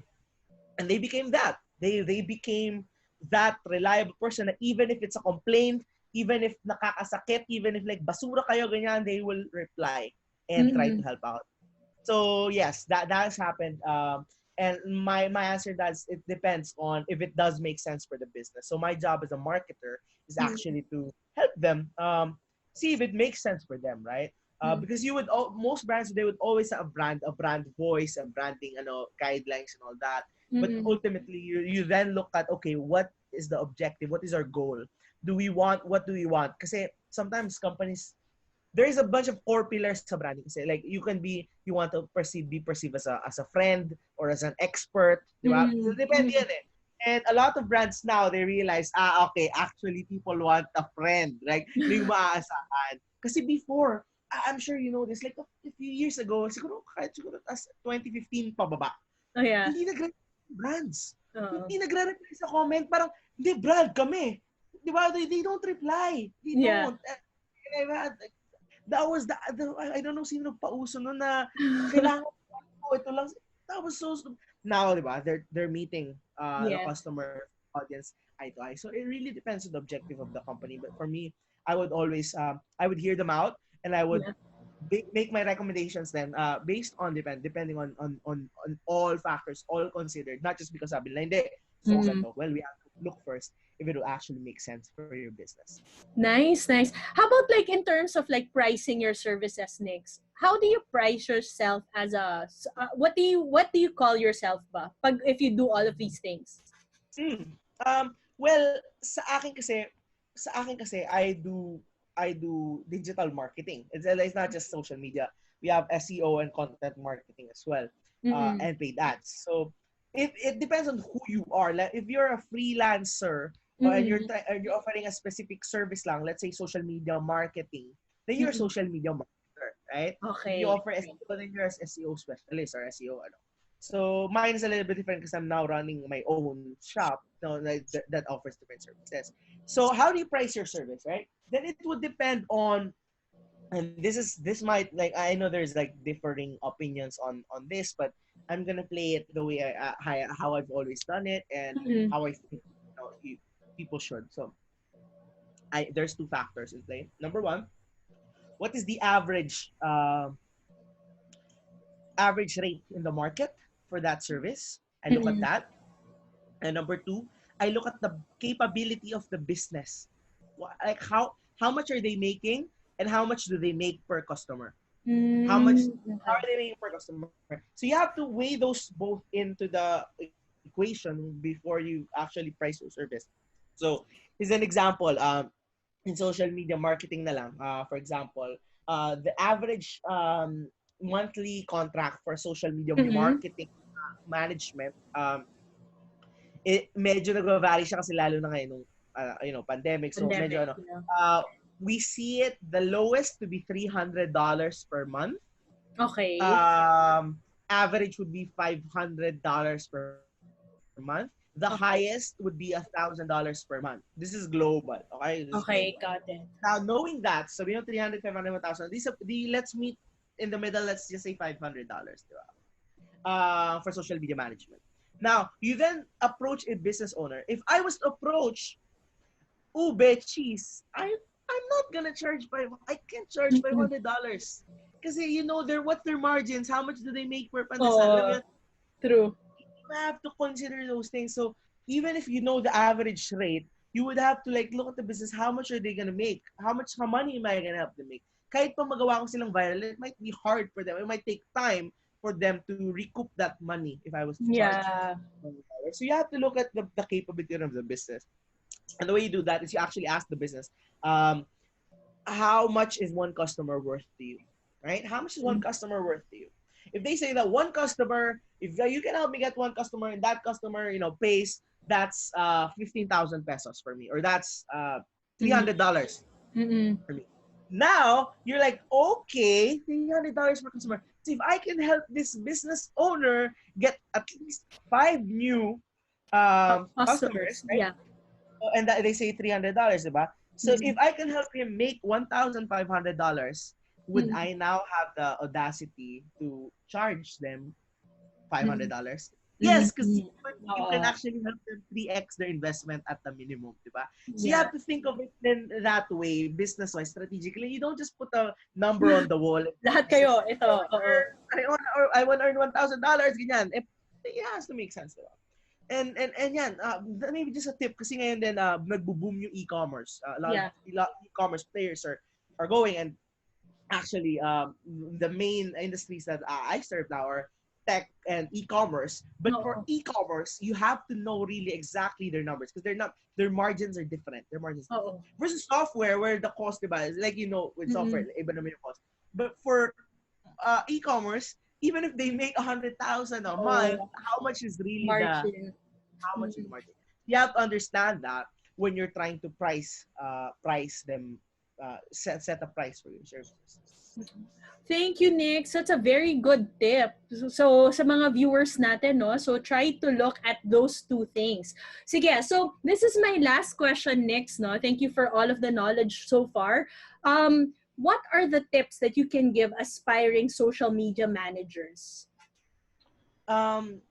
and they became that. They became that reliable person that even if it's a complaint, even if nakakasakit, even if like basura kayo ganyan, they will reply and try to Mm-hmm. help out. So yes, that has happened. And my answer does it depends on if it does make sense for the business. So my job as a marketer is Mm-hmm. actually to help them see if it makes sense for them, right? Because most brands they would always have a brand voice, and branding, guidelines and all that. But Mm-hmm. ultimately, you then look at okay, what is the objective? What is our goal? What do we want? Because sometimes companies there is a bunch of core pillars sa branding kasi like you want to be perceived as a friend or as an expert, di ba? Depende Mm-hmm. yan eh. And a lot of brands now they realize okay, actually people want a friend, like yung maaasahan. Kasi before, I'm sure you know this, like a few years ago, siguro as 2015 pababa, Oh, yeah. hindi nagre-reply brands. Uh, Hindi nagre-reply sa comment, parang hindi brand kami. Di ba? They don't reply. They yeah. don't. And I've had that was I don't know sino nagpauso no na kailangan ko ito lang. That was so now, di ba? They're meeting the Yes. customer audience eye to eye. So it really depends on the objective of the company. But for me, I would always I would hear them out and I would Yeah. make my recommendations then based on depending on all factors all considered, not just because sabi nila hindi so Mm-hmm. well we have to look first if it will actually make sense for your business. Nice, nice. How about like in terms of like pricing your services, Nix? How do you price yourself as what do you call yourself ba? Pag if you do all of these things. Well, sa akin kasi I do digital marketing. It's not just social media. We have SEO and content marketing as well, Mm-mm. and paid ads. So it depends on who you are. Like if you're a freelancer and Mm-mm. you're offering a specific service lang, let's say social media marketing, then you're a Mm-mm. social media marketer, right? If you Okay. offer SEO, then you're a SEO specialist or SEO ano. So mine is a little bit different because I'm now running my own shop, like that offers different services. So how do you price your service, right? Then it would depend on, and this might, like, I know there's like differing opinions on this, but I'm gonna play it the way how I've always done it and Mm-hmm. how I think people should. So I there's two factors in play. Number one, what is the average rate in the market for that service? I look at Mm-hmm. that. And number two, I look at the capability of the business. Like how much are they making and how much do they make per customer? How much are Okay. they making per customer? So you have to weigh those both into the equation before you actually price your service. So here's an example. In social media marketing na lang, for example, the average monthly contract for social media Mm-hmm. marketing management, medyo nag-vary siya kasi lalo na ngayon nung pandemic. So medyo Pandemic, yeah. we see it the lowest to be $300 per month. Okay. Um, Average would be $500 per month. The highest would be Okay. $1,000 per month. This is global. Okay, this is global. Okay, got it. Now, knowing that, so we know 300, 500, 1,000. Let's meet in the middle. Let's just say $500, for social media management. Now, you then approach a business owner. If I was to approach Ube Cheese, I'm not gonna charge I can't charge Mm-mm. $500 because what's their margins? How much do they make per pandesal? Alam mo Oh, yun, true. you have to consider those things. So even if you know the average rate, you would have to like look at the business. How much are they gonna make? How money am I gonna help them make? Kahit pa magawa ko silang viral, it might be hard for them. It might take time for them to recoup that money if I was to charge. Yeah. So you have to look at the capability of the business. And the way you do that is you actually ask the business, um, how much is one customer worth to you? Right? How much is one customer worth to you? If they say that one customer, if you can help me get one customer and that customer, pays, that's 15,000 pesos for me, or that's $300 Mm-mm. for me. Now you're like, okay, $300 per customer. So if I can help this business owner get at least 5 new customers, Customers. right? Yeah. And that they say $300, diba? So if Mm-mm. I can help him make $1,500, would Mm-mm. I now have the audacity to charge them $500? Yes, because Mm-mm. you can actually help them 3x their investment at the minimum, diba? So you Yeah. have to think of it then that way, business-wise, strategically. You don't just put a number on the wall. Lahat kayo, ito. Oo. I want to earn $1,000, ganyan. It has to make sense, diba? And yan, maybe just a tip kasi ngayon din nagbo-boom yung e-commerce. Yeah. A lot of e-commerce players are going, and actually the main industries that I serve now are tech and e-commerce. But for Oo. e-commerce, you have to know really exactly their numbers because their margins are different. Their margins are different. Oo. Versus software where the cost, diba, is like with software, Mm-mm. iba naman yung cost. But for e-commerce, even if they make 100,000 a month, Oo. how much is really the Margin. how much is Mm-mm. the margin? You have to understand that when you're trying to price them, set a price for your services. Thank you, Nick. That's a very good tip. So, sa mga viewers natin, no? So, try to look at those two things. Sige, so this is my last question, Nick, no? Thank you for all of the knowledge so far. What are the tips that you can give aspiring social media managers?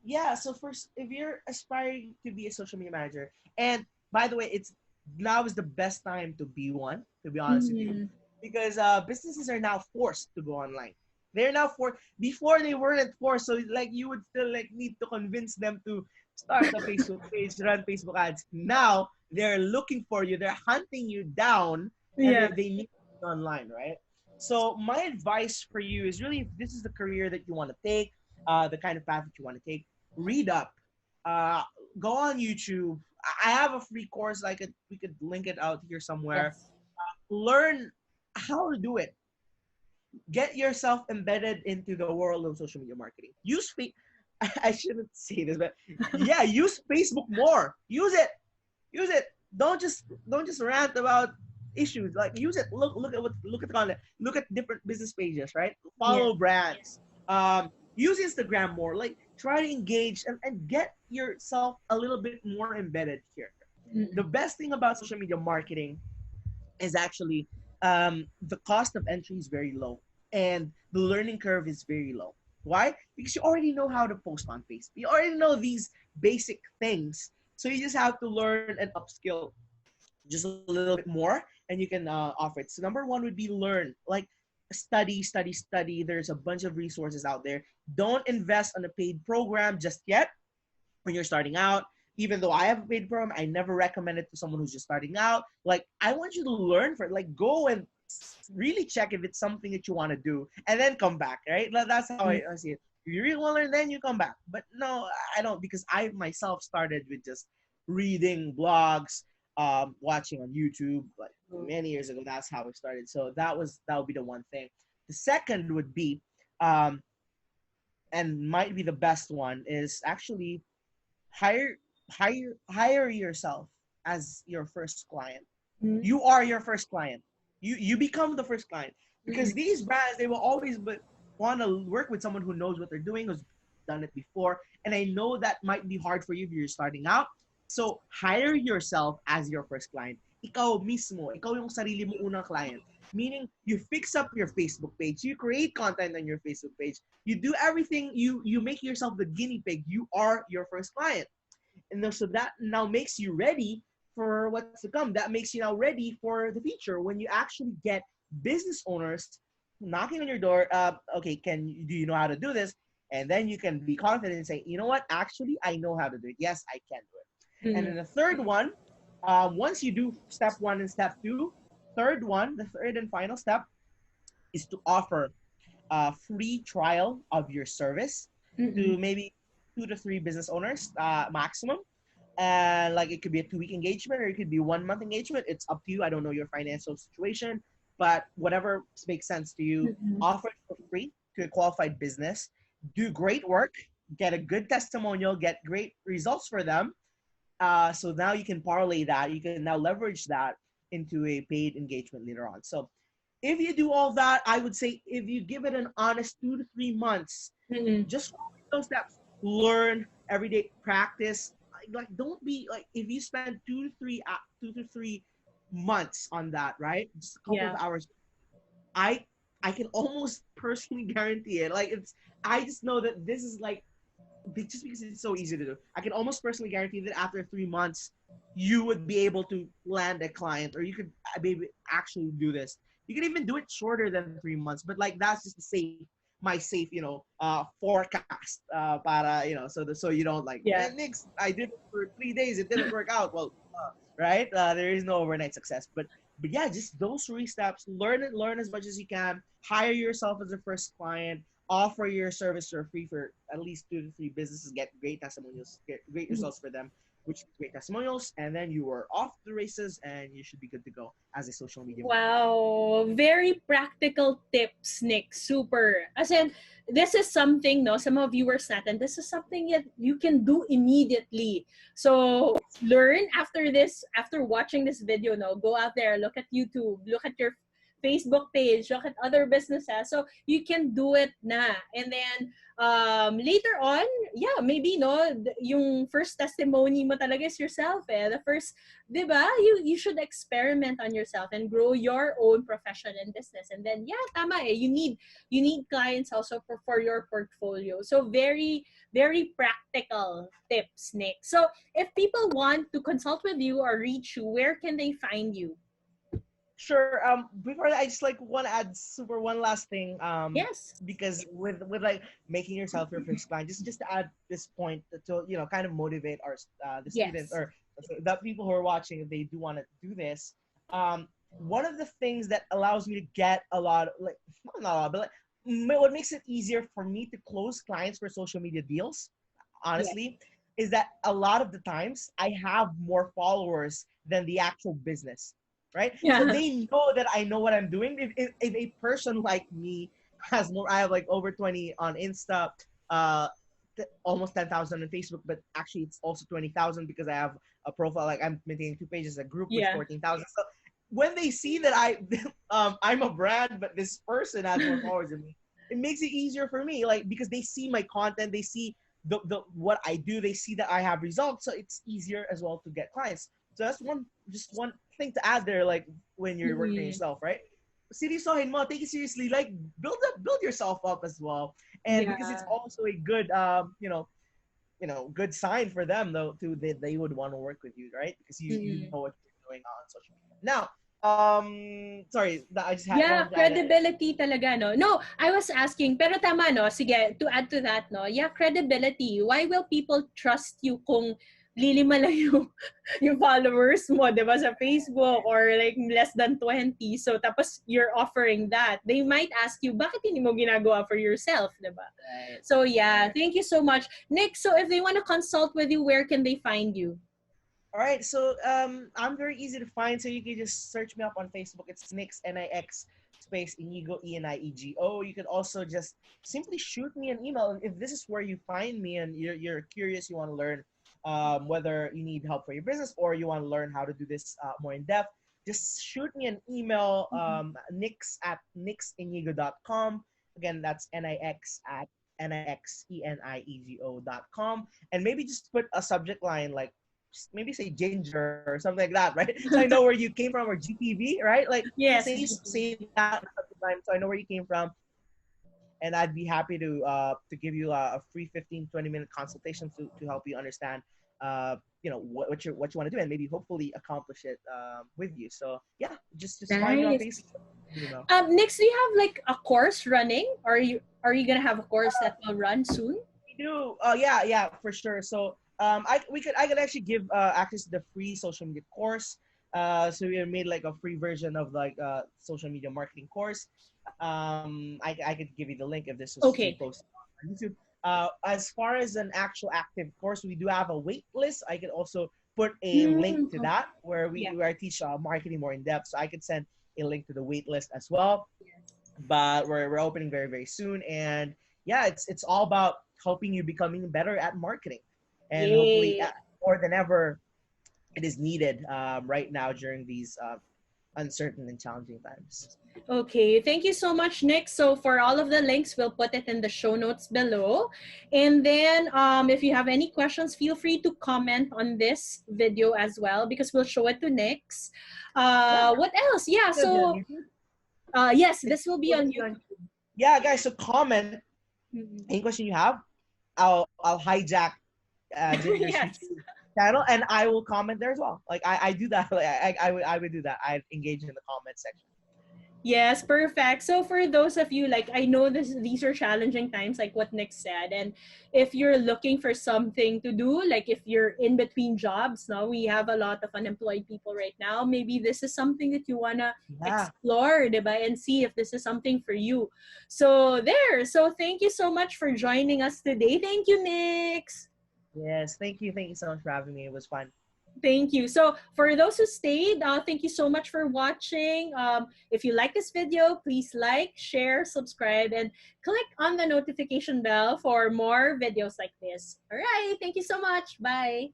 Yeah, so first, if you're aspiring to be a social media manager, and by the way, it's now is the best time to be one, to be honest with you, Mm-hmm. because businesses are now forced to go online. They're now before they weren't forced, so like you would still like need to convince them to start a Facebook page, run Facebook ads. Now they're looking for you, they're hunting you down, and Yeah. they need you online, right? So my advice for you is really, if this is the career that you want to take, the kind of path that you want to take, read up, uh, go on YouTube. I have a free course. We could link it out here somewhere. Yes. Learn how to do it. Get yourself embedded into the world of social media marketing. I shouldn't say this, but yeah, use Facebook more. Use it. Use it. Don't just rant about issues. Like, use it. Look at the content. Look at different business pages, right? Yeah. Follow brands. use Instagram more. Like try to engage and get yourself a little bit more embedded here. The Mm-mm. best thing about social media marketing is actually the cost of entry is very low and the learning curve is very low. Why? Because you already know how to post on Facebook. You already know these basic things. So you just have to learn and upskill just a little bit more and you can offer it. So number one would be learn. Like study, study, study. There's a bunch of resources out there. Don't invest on a paid program just yet when you're starting out. Even though I have a paid program, I never recommend it to someone who's just starting out. Like, I want you to learn for it. Like, go and really check if it's something that you want to do, and then come back. Right? That's how I see it. If you really want to learn, then you come back. But no, I don't, because I myself started with just reading blogs, watching on YouTube, like many years ago. That's how it started. So that would be the one thing. The second would be, um, and might be the best one, is actually hire hire yourself as your first client. Mm-mm. You are your first client. You become the first client, because Mm-mm. these brands, they will always want to work with someone who knows what they're doing, who's done it before. And I know that might be hard for you if you're starting out. So hire yourself as your first client. Ikaw mismo, ikaw yung sarili mo unang client. Meaning, you fix up your Facebook page, you create content on your Facebook page, you do everything, you make yourself the guinea pig. You are your first client. And so that now makes you ready for what's to come. That makes you now ready for the future when you actually get business owners knocking on your door. Okay, do you know how to do this? And then you can be confident and say, you know what? Actually, I know how to do it. Yes, I can do it. And then Mm-mm. the third one, once you do step one and step two, the third and final step is to offer a free trial of your service Mm-mm. to maybe 2 to 3 business owners maximum. And like, it could be a 2 week engagement or it could be 1 month engagement. It's up to you. I don't know your financial situation, but whatever makes sense to you, Mm-mm. offer it for free to a qualified business. Do great work, get a good testimonial, get great results for them. So now you can parlay that. You can now leverage that into a paid engagement later on. So if you do all that, I would say if you give it an honest 2 to 3 months, Mm-mm. just follow those steps. Learn every day, practice. Like, don't be like, if you spend 2 to 3 months on that, right? Just a couple of Yeah. hours. I I can almost personally guarantee it. Like, it's, I just know that this is like, just because it's so easy to do. I can almost personally guarantee that after 3 months, you would be able to land a client, or you could maybe actually do this. You can even do it shorter than 3 months, but like, that's just the safe, my safe, forecast. Para, so you don't like, Yeah. Nix, I did it for 3 days, it didn't work out. Well, right? There is no overnight success, but yeah, just those 3 steps. Learn it, learn as much as you can. Hire yourself as a first client. Offer your service for free for at least 2 to 3 businesses. Get great testimonials, get great results for them, which is great testimonials, and then you are off the races, and you should be good to go as a social media marketer. Wow, very practical tips, Nick. Super. As in, this is something, no, some of viewers natin, this is something that you can do immediately. So learn after this, after watching this video, no, go out there, look at YouTube, look at your Facebook page, look at other businesses. So you can do it na. And then later on, yeah, maybe no, yung first testimony mo talaga is yourself eh. The first, 'di ba? You should experiment on yourself and grow your own profession and business. And then yeah, tama eh. You need clients also for your portfolio. So very very practical tips, Nick. So if people want to consult with you or reach you, where can they find you? Sure. Before that, I just like want to add super one last thing. Yes. Because with like making yourself your first client, just to add this point to kind of motivate our the students, Yes. or the people who are watching, if they do want to do this. One of the things that allows me to get a lot, like, not a lot, but like, what makes it easier for me to close clients for social media deals, Yes. honestly, is that a lot of the times I have more followers than the actual business, right? So Yeah. they know that I know what I'm doing. If a person like me has more, I have like over 20 on Insta, uh, almost 10,000 on Facebook, but actually it's also 20,000 because I have a profile, like I'm maintaining 2 pages, a group with Yeah. 14,000. So when they see that I'm a brand, but this person has more followers than me, it makes it easier for me, like, because they see my content, they see the what I do, they see that I have results, so it's easier as well to get clients. So that's one thing to add there, like when you're working on Mm-hmm. yourself, right? Seryosohin mo, take it seriously, like build yourself up as well, and because it's Yeah. also a good good sign for them though to they would want to work with you, right? Because you Mm-hmm. know what you're doing on social media. Now, sorry, I just had Yeah, wanted to add it. credibility talaga, no? No, I was asking, pero tama, no? Sige, to add to that, no? Yeah, credibility. Why will people trust you kung lilima lang yung followers mo, di ba, sa Facebook or like less than 20? So, tapos you're offering that. They might ask you, bakit hindi mo ginagawa for yourself, di ba? Right. So, yeah, thank you so much. Nick, so if they want to consult with you, where can they find you? All right, so I'm very easy to find, so you can just search me up on Facebook. It's Nix Nix space Eniego Eniego. You can also just simply shoot me an email if this is where you find me and you're curious, you want to learn whether you need help for your business or you want to learn how to do this more in depth. Just shoot me an email, nix@nixeniego.com. Again, that's nix@nixeniego.com, and maybe just put a subject line like maybe say ginger or something like that, right? So I know where you came from, or GTV, right? Like Yes. say that time, so I know where you came from, and I'd be happy to give you a free 15-20 minute consultation to help you understand what you want to do and maybe hopefully accomplish it with you. So yeah, just find me on Nice. Facebook. You know. Next, do you have like a course running? Are you gonna have a course that will run soon? We do. Yeah, for sure. So I could actually give access to the free social media course. So we made like a free version of like social media marketing course. I could give you the link if this was to Okay. post on YouTube. As far as an actual active course, we do have a wait list. I could also put a link to Okay. that where Yeah. where I teach marketing more in depth. So I could send a link to the wait list as well, but we're opening very very soon, and yeah, it's all about helping you becoming better at marketing, and hopefully Yay. more than ever it is needed right now during these uncertain and challenging times. Okay, thank you so much, Nick. So for all of the links, we'll put it in the show notes below. And then if you have any questions, feel free to comment on this video as well because we'll show it to Nick's. Yeah, What else? Yeah, it's gonna be on so YouTube. yes, It's this will be going on to be on YouTube. YouTube. Yeah, guys, so comment Mhm. any question you have. I'll hijack Ginger's Yes. YouTube channel, and I will comment there as well. Like I do that. Like I would do that. I engage in the comment section. Yes, perfect. So for those of you, like, I know these are challenging times, like what Nick said, and if you're looking for something to do, like if you're in between jobs, now we have a lot of unemployed people right now. Maybe this is something that you wanna Yeah. explore, diba, and see if this is something for you. So there. So thank you so much for joining us today. Thank you, Nix. Yes. Thank you. Thank you so much for having me. It was fun. Thank you. So for those who stayed, thank you so much for watching. If you like this video, please like, share, subscribe, and click on the notification bell for more videos like this. All right. Thank you so much. Bye.